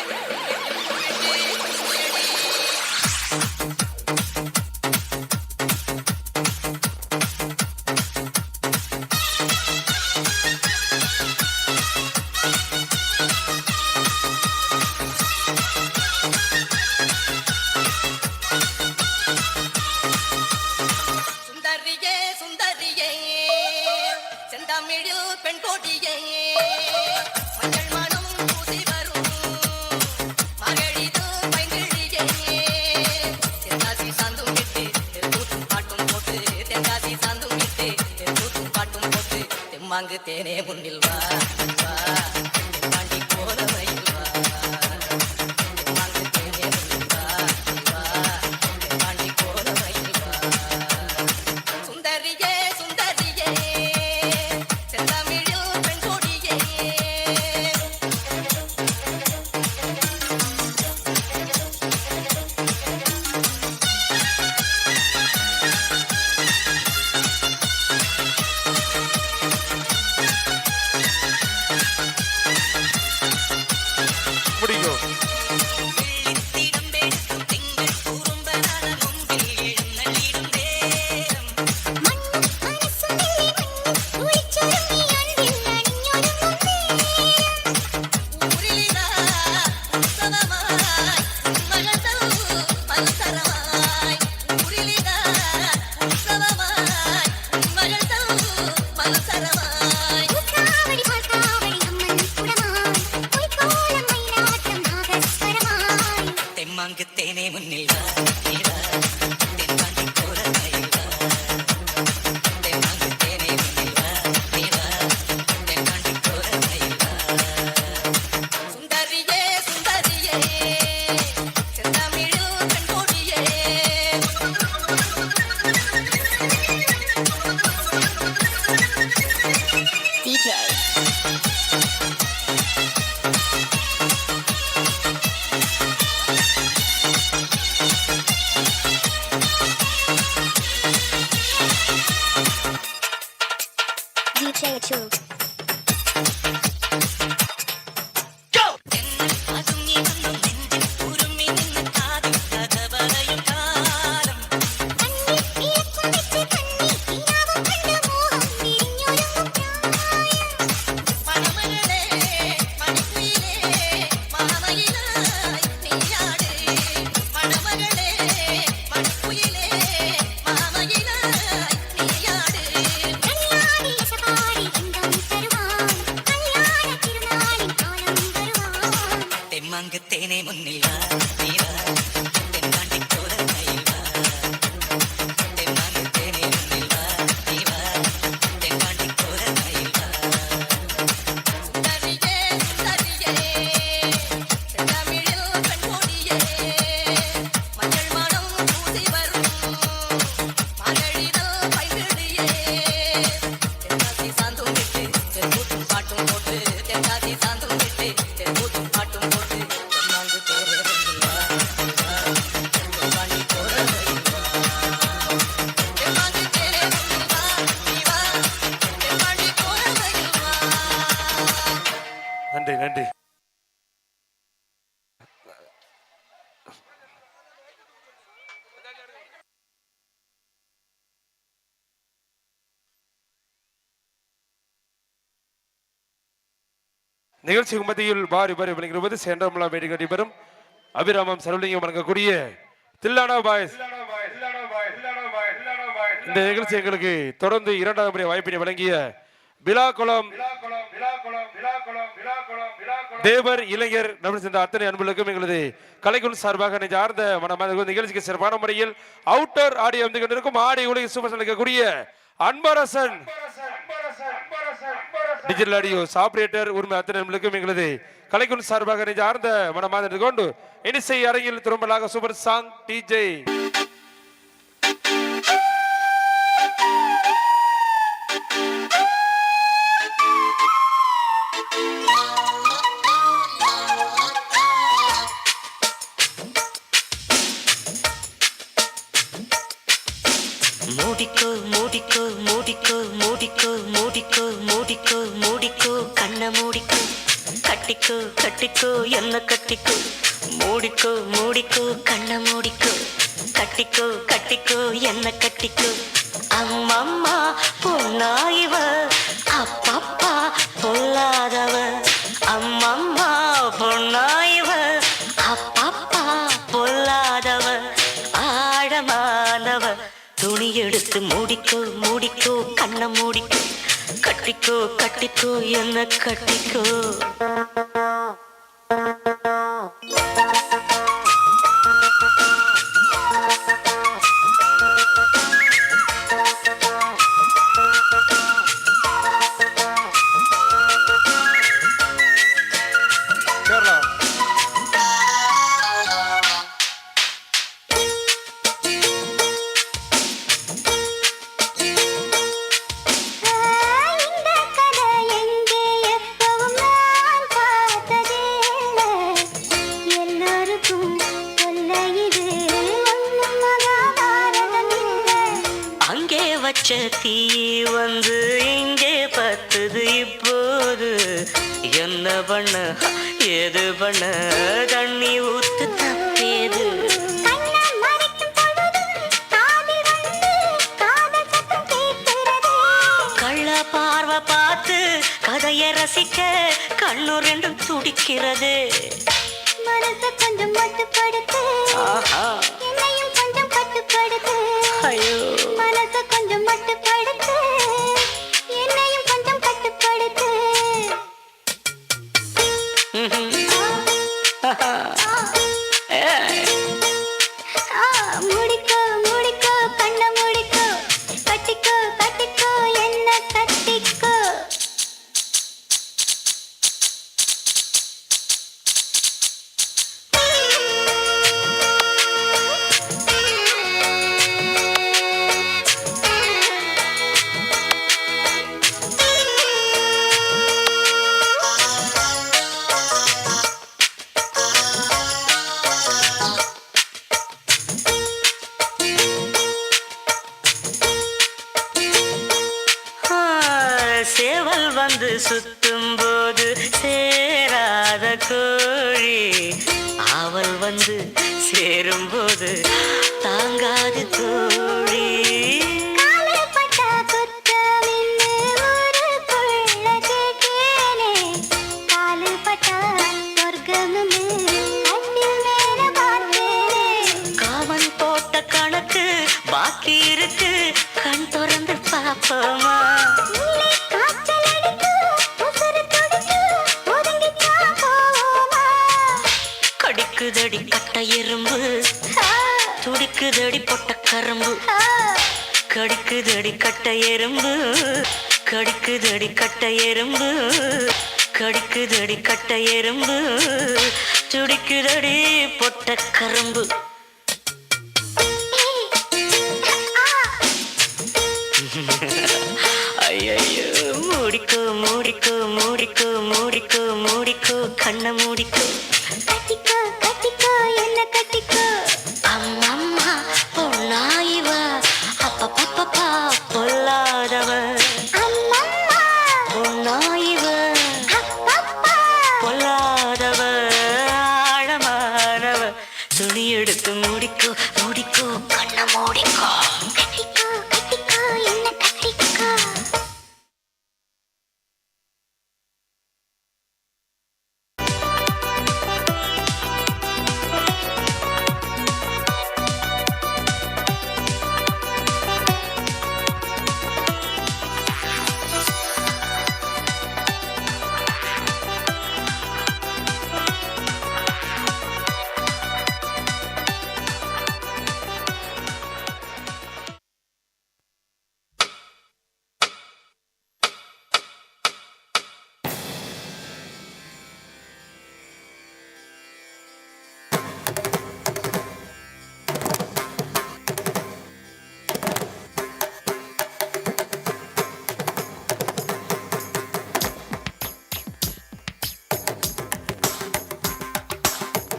[SPEAKER 9] சுந்தரியே சுந்தரியே செந்தமிழ் பெண் கோட்டியே மஞ்சள் மனம் பூசி வரும் மகளிது பைங்கிழியே தென்காசி சாந்தும் விட்டு கூட்டும் பாட்டும் போட்டு தென்காசி சாந்தும் விட்டு கூட்டும் பாட்டும் போட்டு தெம்மாங்கு தேனே முன்னில் வா வா தாண்டி போல மயில் வா தெம்மாங்கு தேனே முன்னில் வா வா தாண்டி போல மயில் வா சுந்தரியே சுந்தரியே செந்தமிழ் பெண் கொடியே
[SPEAKER 6] முடிக்கும்
[SPEAKER 9] வெள்ளித்திடம் வெடிக்கும் திங்கள் குறும்பனான நொம்பில் எழும் நள்ளிடும் நேரம் ஊரிலிதா உற்சவமாய் மகளதோ மனுசரமாய் ஊரிலிதா உற்சவமாய் மகளதோ மனுசரமாய் தெம்மாங்கு தேனே முன்னில் வா நீ வா தென்பாண்டி போல மயில் வா தெம்மாங்கு தேனே முன்னில் வா நீ வா தென்பாண்டி போல மயில் வா சுந்தரியே சுந்தரியே செந்தமிழ் பெண் கொடியே அதுங்கி வந்த நெஞ்சில் உருமி நின்று காதில் கதவரையும் காலம் மணமகளே மணிக்குயிலே மாமயிலாய் நீயாடு மணமகளே மணிக்குயிலே மாமயிலாய் நீயாடு தெம்மாங்கு தேனே முன்னில் வா நீ வா தென்பாண்டி போல மயில் வா தெம்மாங்கு தேனே முன்னில் வா நீ வா தென்பாண்டி போல மயில் வா சுந்தரியே சுந்தரியே செந்தமிழ் பெண் கொடியே மஞ்சள் மனம் பூசி வரும் மகளிதோ பைங்கிழியே தென்காசி சாந்தும் விட்டு கூட்டும் பாட்டும் போட்டு தென்காசி சாந்தும் விட்டு கூட்டும் பாட்டும் போட்டு தெம்மாங்கு தேனே முன்னில் வா தென்பாண்டி போல மயில் வா தெம்மாங்கு தேனே முன்னில் வா நீ வா தென்பாண்டி போல மயில் வா
[SPEAKER 6] நன்றி நன்றி நிகழ்ச்சி மத்தியில் வாரி வாரி விளங்குவது சென்றமலா வேடி கட்டி பெறும் அபிராமம் சரவலிங்கம் வழங்கக்கூடிய தில்லானா பாய்ஸ் இந்த நிகழ்ச்சி எங்களுக்கு தொடர்ந்து இரண்டாவது முறை வாய்ப்பினை வழங்கிய விழாக்குளம் தேவர் இளைஞர் நம்ம சேர்ந்த அத்தனை அன்புகளுக்கும் எங்களது கலைக்குழு சார்பாக நெஞ்சார்ந்த மனமார்ந்த நிகழ்ச்சிக்கு சிறப்பான முறையில் அவுட்டர் ஆடியோ வந்து கொண்டிருக்கும் ஆடி உலக சூப்பர் இருக்கக்கூடிய அன்பரசன் டிஜிட்டல் ஆடியோ ஆபரேட்டர் உரிமை அத்தனை அன்புகளுக்கும் எங்களது கலைக்குழு சார்பாக நெஞ்சார்ந்த மனமார்ந்த கொண்டு இனிசை அரங்கில் திரும்பலாக சூப்பர் சாங் டிஜே
[SPEAKER 8] மூடிக்கோ மூடிக்கோ மூடிக்கோ மூடிக்கோ மூடிக்கோ மூடிக்கோ மூடிக்கோ கண்ண மூடிக்கோ கட்டிக்கோ கட்டிக்கோ என்ன கட்டிக்கோ மூடிக்கோ மூடிக்கோ கண்ண மூடிக்கோ கட்டிக்கோ கட்டிக்கோ என்ன கட்டிக்கோ அம்மம்மா பொன்னாயிவ அப்பப்பா பொல்லாதவ அம்மம்மா பொன்னாயிவ அப்பப்பா பொல்லாதவ ஆழமானவ துணி எடுத்து மூடிக்கோ மூடிக்கோ கண்ண மூடிக்கோ கட்டிக்கோ கட்டிக்கோ என்ன கட்டிக்கோ
[SPEAKER 5] இந்த கதை எங்கே எப்பவும் நான் பார்த்ததில்லை. எல்லோருக்கும் சொல்ல இது ஒன்றும் மகாபாரதம் இல்லை.
[SPEAKER 8] அங்கே வச்ச தீ வந்து இங்கே பத்துது இப்போது என்ன பண்ண ஏது பண்ண தண்ணி ஊத்து தப்பேது
[SPEAKER 5] கண்ணை மறைக்கும் பொழுதும் காதில் வந்து காதல் சத்தம் கேட்கிறது.
[SPEAKER 8] கள்ள பார்வை பார்த்து கதையை ரசிக்க கண்ணு ரெண்டும் துடிக்கிறது
[SPEAKER 5] மனசை கொஞ்சம் மட்டுப்படுத்து,
[SPEAKER 8] ஆஹா
[SPEAKER 5] என்னையும் கொஞ்சம் கட்டுப்படுத்து.
[SPEAKER 8] ஐயோ
[SPEAKER 5] மனசை கொஞ்சம் மட்டுப்படுத்து, என்னையும் கொஞ்சம் கட்டுப்படுத்து. முடிக்கோ முடிக்கோ கண்ண முடிக்கோ கட்டிக்கோ கட்டிக்கோ என்ன கட்டிக்கோ.
[SPEAKER 8] சேவல் வந்து சுத்தும் போது சேராத கோழி அவள் வந்து சேரும் போது தாங்காது தோழி
[SPEAKER 5] காலைப்பட்ட குத்தமின்னு ஊருக்குள்ள கேட்டேனே. காலுப்பட்ட சொர்க்கம்னு கண்ணில் நேர பார்த்தேனே.
[SPEAKER 8] காமன் போட்ட கணக்கு பாக்கி இருக்கு கண் திறந்து பாப்போமா
[SPEAKER 5] உள்ளே காய்ச்சல் அடிக்கும், உசுரு துடிக்கும், ஒதுங்கித்தான் போவோமா?
[SPEAKER 8] கடிக்குதடி கட்ட எறும்பு
[SPEAKER 5] ஆ,
[SPEAKER 8] துடிக்குதடி பொட்ட கரும்பு
[SPEAKER 5] ஆ.
[SPEAKER 8] கடிக்குதடி கட்ட எறும்பு கடிக்குதடி கட்ட எறும்பு கடிக்குதடி கட்ட எறும்பு துடிக்குதடி பொட்ட கரும்பு ஐயோ மூடிக்கோ மூடிக்கோ மூடிக்கோ மூடிக்கோ மூடிக்கோ கண்ண மூடிக்கோ
[SPEAKER 5] கட்டிக்கோ கட்டிக்கோ என்ன கட்டிக்கோ.
[SPEAKER 8] அம்மம்மா பொன்னாயிவ அப்பப்பப்பா பொல்லாதவ
[SPEAKER 5] அம்மம்மா
[SPEAKER 8] பொன்னாயிவ
[SPEAKER 5] அப்பப்பா.
[SPEAKER 8] பொல்லாதவ ஆழமானவ துணி எடுத்து மூடிக்கோ மூடிக்கோ கண்ண மூடிக்கோ
[SPEAKER 5] கட்டிக்கோ கட்டிக்கோ என்ன கட்டிக்கோ.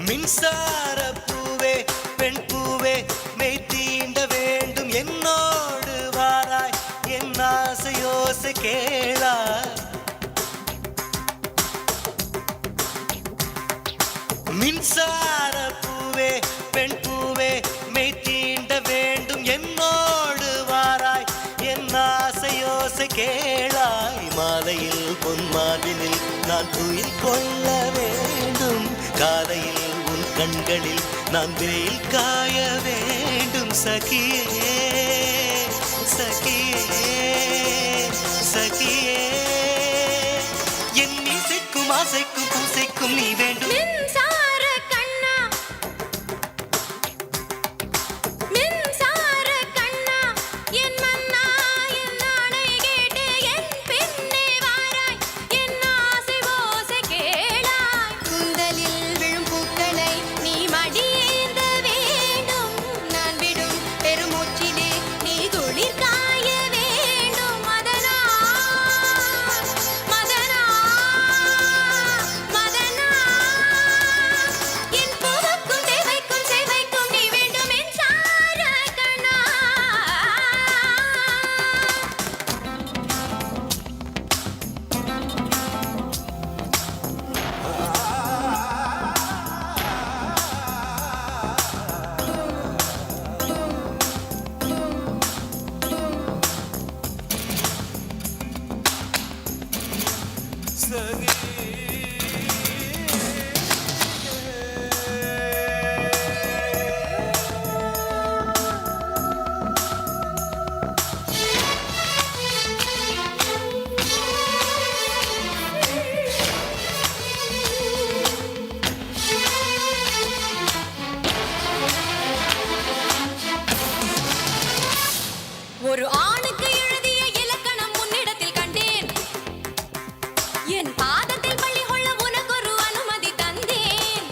[SPEAKER 10] மின்சார பூவே பெண் பூவே மெய் தீண்ட வேண்டும் என்னோடு வாராய் என் ஆசையோசை கேளாய் மின்சார பூவே பெண் பூவே மெய் தீண்ட வேண்டும் என்னோடு வாராய் என் ஆசையோசை கேளாய் மாலையில் பொன்மாலினில் நான் துயில் கொள்ள வேண்டும் காலையில் உன் கண்களில் நான் வெயில் காய வேண்டும் சகியே சகியே சகியே என் இசைக்கும் ஆசைக்கும் பூசைக்கும் நீ வேண்டும்
[SPEAKER 1] மின்சார கண்ணா மின்சார கண்ணா என் மன்னா என் நாணை கேட்டு என் பின்னே வாராய் என் ஆசை ஓசை கேளாய் குந்தலில் விழும் பூக்களை நீ மடியேந்த வேண்டும் நான் விடும் பெருமூச்சிலே நீ குளிர் காய வேண்டும் மதனா மதனா மதனா என் பூவுக்கும் தேவைக்கும் சேவைக்கும் நீ வேண்டும் மின்சார கண்ணா ஒரு ஆணுக்கு எழுதிய இலக்கணம் உன்னிடத்தில் கண்டேன் என் பாதத்தில் பள்ளி கொள்ள உனக்கொரு அனுமதி தந்தேன்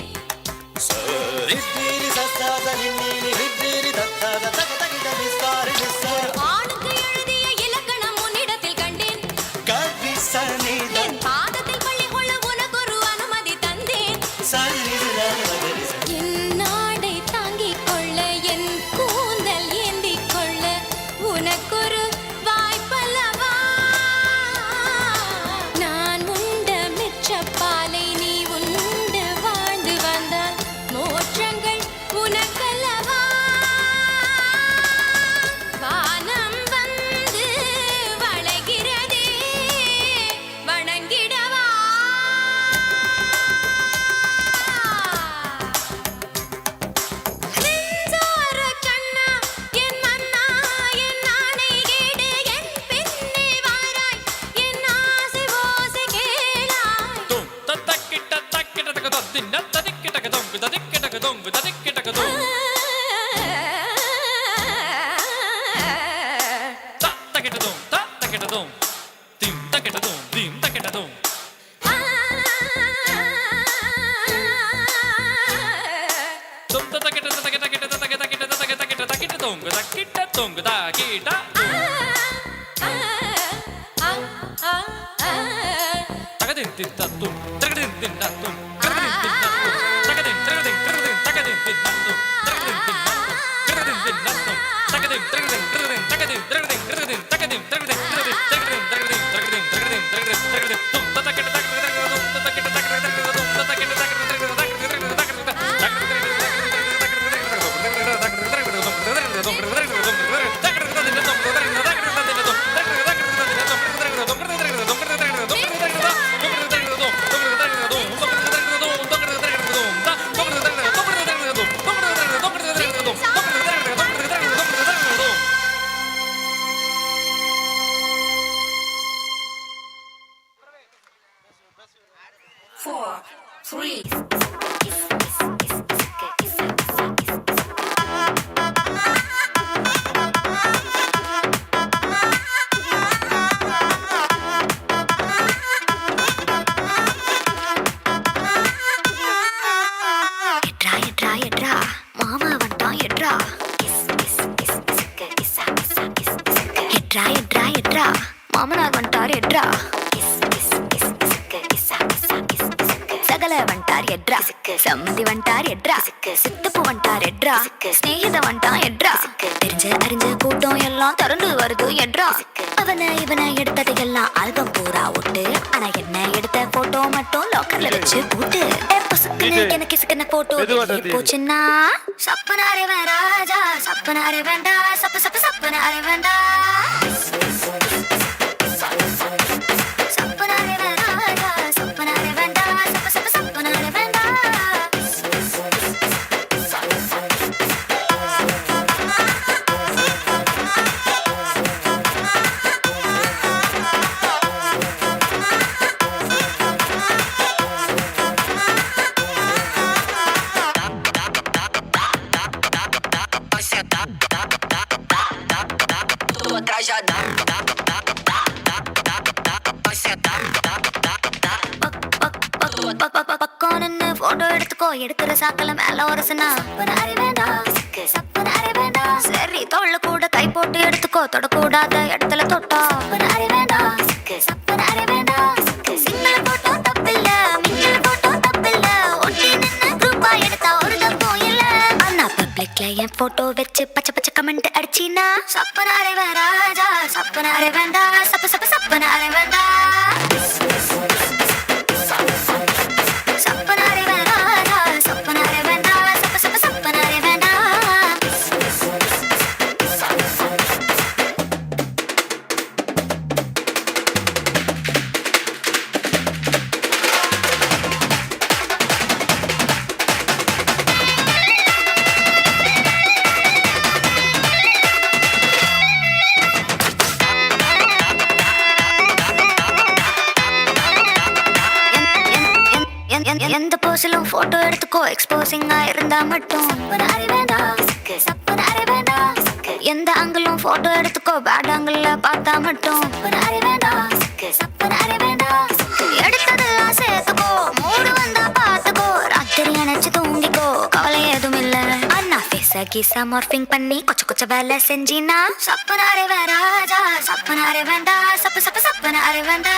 [SPEAKER 10] ரித்திரி சத்தாத நின்னீனி ரித்திரி தத்தாத தக தகிட நிசாரி நிசாரி
[SPEAKER 1] ஆணுக்கு எழுதிய இலக்கணம் உன்னிடத்தில் கண்டேன்
[SPEAKER 10] கவி சனித
[SPEAKER 1] என் பாதத்தில் பள்ளி கொள்ள உனக்கொரு அனுமதி தந்தேன்
[SPEAKER 10] சரிதான் மகரி
[SPEAKER 1] என் நாடை தாங்கிக் கொள்ள என் கூந்தல் ஏந்திக் கொள்ள உனக்கொரு வாய்ப்பல்லவா நான் உண்ட மிச்சப்பாலை நீ உண்டு வாழ்ந்து வந்தால் மோற்றங்கள் உனக்கல்லவா வானம் வந்து வளைகிறதே வணங்கிடவா மின்சார கண்ணா என் மன்னா என் நாணை கேடு என் பின்னே வாராய் என் ஆசை ஓசை கேளாய்
[SPEAKER 5] மாமனார் வந்துட்டாரு எட்ரா சகல வந்துட்டார் எட்ரா சம்மந்தி வந்துட்டார் எட்ரா சித்தப்பு வந்துட்டார் எட்ரா ஸ்நேகித வந்துட்டான் எட்ரா தெரிஞ்ச அறிஞ்ச கூட்டம் எல்லாம் திறந்து வருது எட்ரா அவனை இவனை எடுத்தது எல்லாம் ஆல்பம் பூரா ஒட்டு ஆனா என்ன எடுத்த போட்டோ மட்டும் லாக்கர்ல வச்சு போட்டு எனக்கு சிக்கன போட்டோ போச்சுன்னா சப்பனாரே ராஜா சப்பனாரே வேண்டா சப்ப சப்ப சப்பனாரே வேண்டா போட்டோ எடுத்துக்கோ எடுக்கிற சாக்கல மேல ஒரு சரி தொள்ள கூட கை போட்டு எடுத்துக்கோ தொடக்கூடாத இடத்துல தொட்டா சிங்கிள் போட்டோ தப்பில்ல மிங்கிள் போட்டோ தப்பில்ல ஒட்டி நின்னு குரூப்பா எடுத்தா ஒரு தப்பும் இல்ல ஆனா பப்ளிக்ல என் போட்டோ வச்சு பச்சை பச்சை கமெண்ட் அடிச்சினா சப்பனாரே ராஜா சப்பனாரே வேண்டா சப்ப சப்ப சப்பனாரே வேண்டா எந்த போஸிலும் போட்டோ எடுத்துக்கோ எக்ஸ்போசிங்கா இருந்தா மட்டும் எந்த ஆங்கிளும் போட்டோ எடுத்துக்கோ பேட் ஆங்கிள் பார்த்தா மட்டும் எடுத்தது சேர்த்துக்கோ மூடு வந்தா பார்த்துக்கோ ராத்திரி நினைச்சு தூங்கிக்கோ கவலை எதுவும் இல்ல அண்ணா பேச கீசா மார்பிங் பண்ணி கொச்ச கொச்ச வேலை செஞ்சினா சப்பனாரே ராஜா சப்பனாரே வேண்டா சப்ப சப்ப சப்பனாரே வேண்டா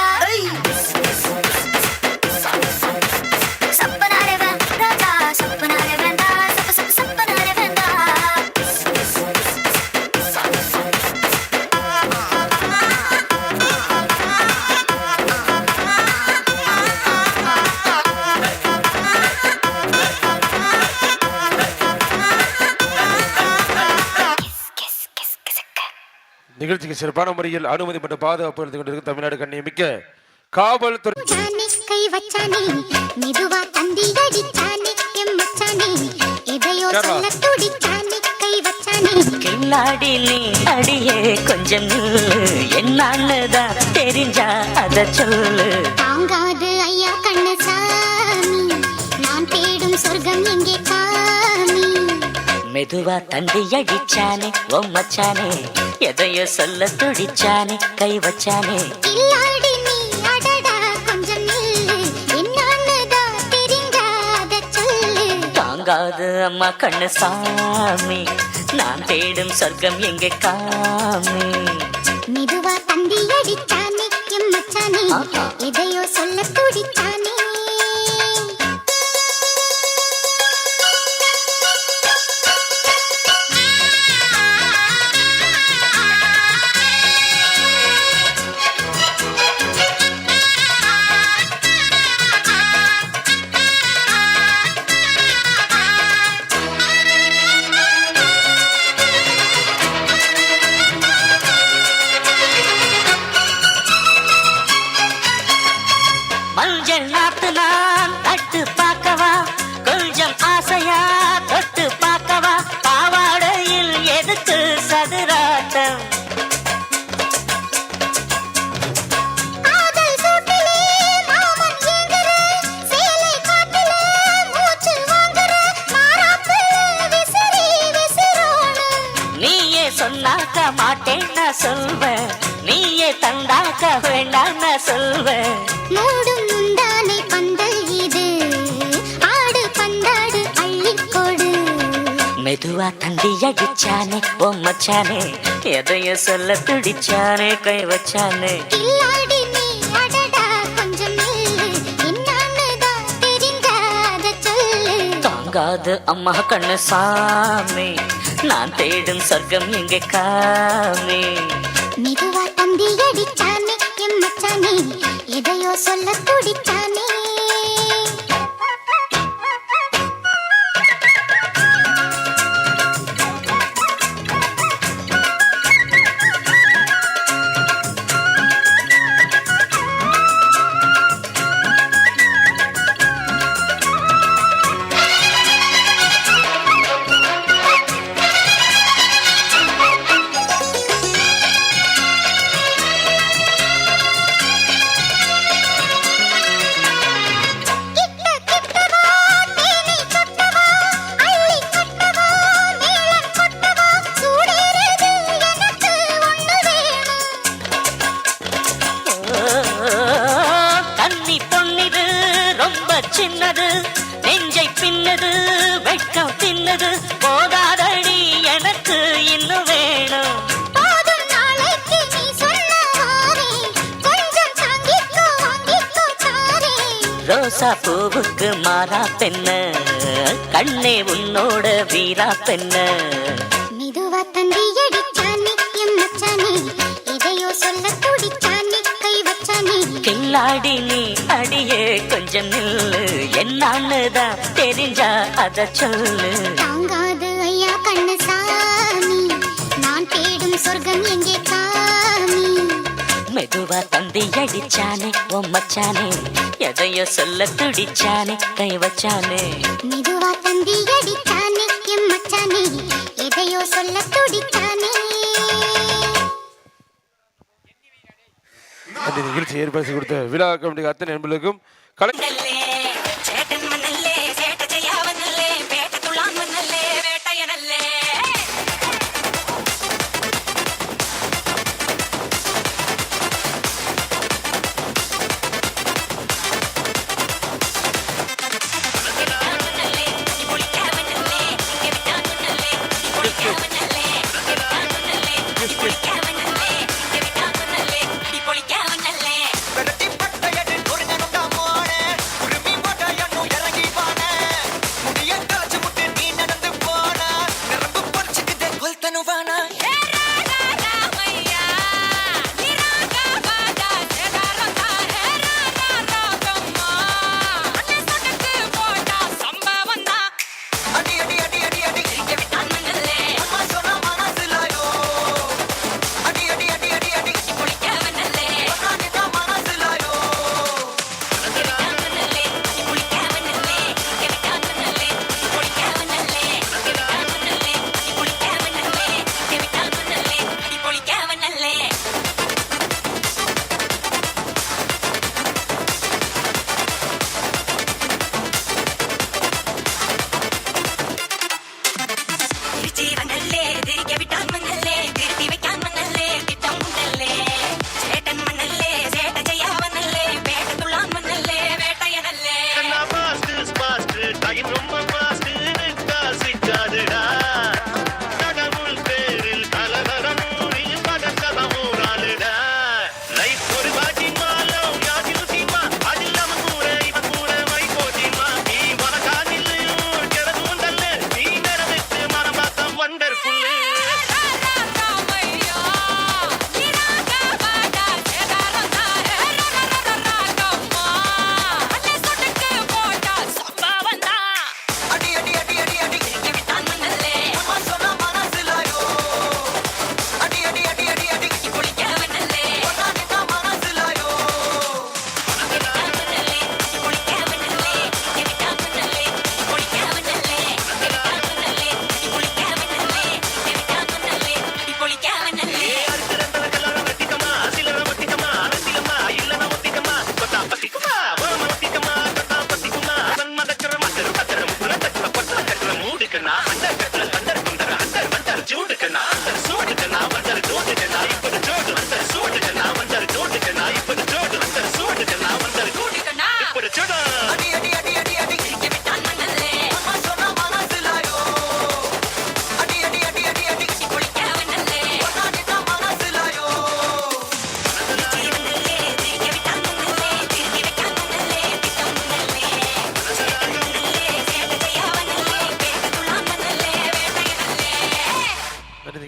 [SPEAKER 5] சப்பனாரே ராஜா சப்பனாரே வேண்டா சப்ப சப்ப சப்பனாரே வேண்டா
[SPEAKER 6] நிகழ்ச்சிக்கு சிறப்பான முறையில் அனுமதி மற்றும் பாதுகாப்பு எடுத்துக் கொண்டிருக்கும் தமிழ்நாடு கண்ணியமிக்க காவல்துறை
[SPEAKER 5] கை வச்சானே மெதுவா தந்தி அடிச்சானே எம் மச்சானே இதையோ சொல்ல துடிச்சானே கை வச்சானே
[SPEAKER 11] கில்லாடி நீ அடியே கொஞ்சம் என்னன்னுதான் தெரிஞ்சா அத சொல்லு
[SPEAKER 5] தாங்காது ஐயா கண்ணசாமி நான் தேடும் சொர்க்கம் எங்கே காமி
[SPEAKER 11] மெதுவா தந்தி அடிச்சானே ஓ மச்சானே எதையோ சொல்ல துடிச்சானே கை வச்சானே
[SPEAKER 5] கில்லாடி நீ அடடா கொஞ்சம் நில்லு என்னன்னுதான் தெரிஞ்சாத சொல்லு
[SPEAKER 11] தாங்காது அம்மா கண்ணு சாமி நான் தேடும் சொர்க்கம் எங்கே காமி
[SPEAKER 5] மெதுவா தந்தி அடிச்சானே எம் மச்சானே எதையோ சொல்ல துடிச்சானே
[SPEAKER 11] மஞ்சள் நாத்து நான் தட்டு பார்க்கவா கொஞ்சம் ஆசையா தொட்டு பார்க்கவா பாவாடையில் எதுக்கு சதுராட்டம்
[SPEAKER 5] காதல் சூட்டிலே மாமன் ஏங்குற சேலை காட்டிலே மூச்சு வாங்குற மாறாப்புல விசிறி விசிறோணும்
[SPEAKER 11] நீயே சொன்னாக்க மாட்டேன் நான் சொல்வேன் நீயே தந்தாக்க வேண்டாம் நான் சொல்வேன்
[SPEAKER 5] மூடும் முந்தானை பந்தல் இது ஆடு பந்தாடு அள்ளிக்கொடு
[SPEAKER 11] மெதுவா தந்தி அடிச்சானே ஓ மச்சானே எதைய சொல்ல துடிச்சானே கை வச்சானே
[SPEAKER 5] கில்லாடி நீ அடடா கொஞ்சம் நில்லு என்னன்னுதான் தெரிஞ்சாத
[SPEAKER 11] தாங்காது அம்மா கண்ணு சாமி, நான் தேடும் சொர்க்கம் எங்கே காமி.
[SPEAKER 5] மெதுவா தந்தி அடிச்சானே எம் மச்சானே, எதையோ சொல்ல துடிச்சானே.
[SPEAKER 11] கன்னி பொன்னிது ரொம்ப சின்னது, நெஞ்சை பின்னது வெட்கம் தின்னது, போதாதடி எனக்கு இன்னும் வேணும்.
[SPEAKER 5] போதும் நாளைக்கு நீ சொன்னவாரே, கொஞ்சம் தாங்கிக்கோ வாங்கிக்கோ தாரே.
[SPEAKER 11] ரோசா பூவுக்கு மாறா பெண்ண, கண்ணே உன்னோட வீரா பெண்ண.
[SPEAKER 5] மெதுவா தந்தி அடிச்சானே எம் மச்சானே, எதையோ சொல்ல துடிச்சானே கை வச்சானே.
[SPEAKER 11] கில்லாடி நீ அடியே கொஞ்சம் நில்லு, என்னான்னுதான் தெரிஞ்சா அத சொல்லு.
[SPEAKER 5] தாங்காது ஐயா கண்ணு சாமி, நான் தேடும் சொர்க்கம் எங்கே காமி.
[SPEAKER 11] மெதுவா தந்தி அடிச்சானே ஓ மச்சானே, எதையோ சொல்ல துடிச்சானே கை வச்சானே.
[SPEAKER 5] மெதுவா தந்தி அடிச்சானே எம் மச்சானே, எதையோ சொல்ல துடிச்சானே.
[SPEAKER 6] அந்த நிகழ்ச்சி ஏற்படுத்தி கொடுத்த விழா கமிட்டி அத்தனை நண்பர்களுக்கும் கலை
[SPEAKER 1] சேட்டன் மன்னல்லே சேட்ட செய்யாவனல்லே வேட்ட துளான் மன்னல்லே வேட்டையனல்லே.
[SPEAKER 10] விரட்டி பட்டையடி ஒரு நெருங்கா மோனே, உரிமை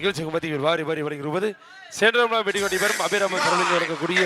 [SPEAKER 6] நிகழ்ச்சிக்கு மத்தியில் வாரி வாரி வழங்கியிருப்பது சேன்றம்லாம் வெடிக்கொண்டி பெறும் அபிராம தொடர்ந்து வழங்கக்கூடிய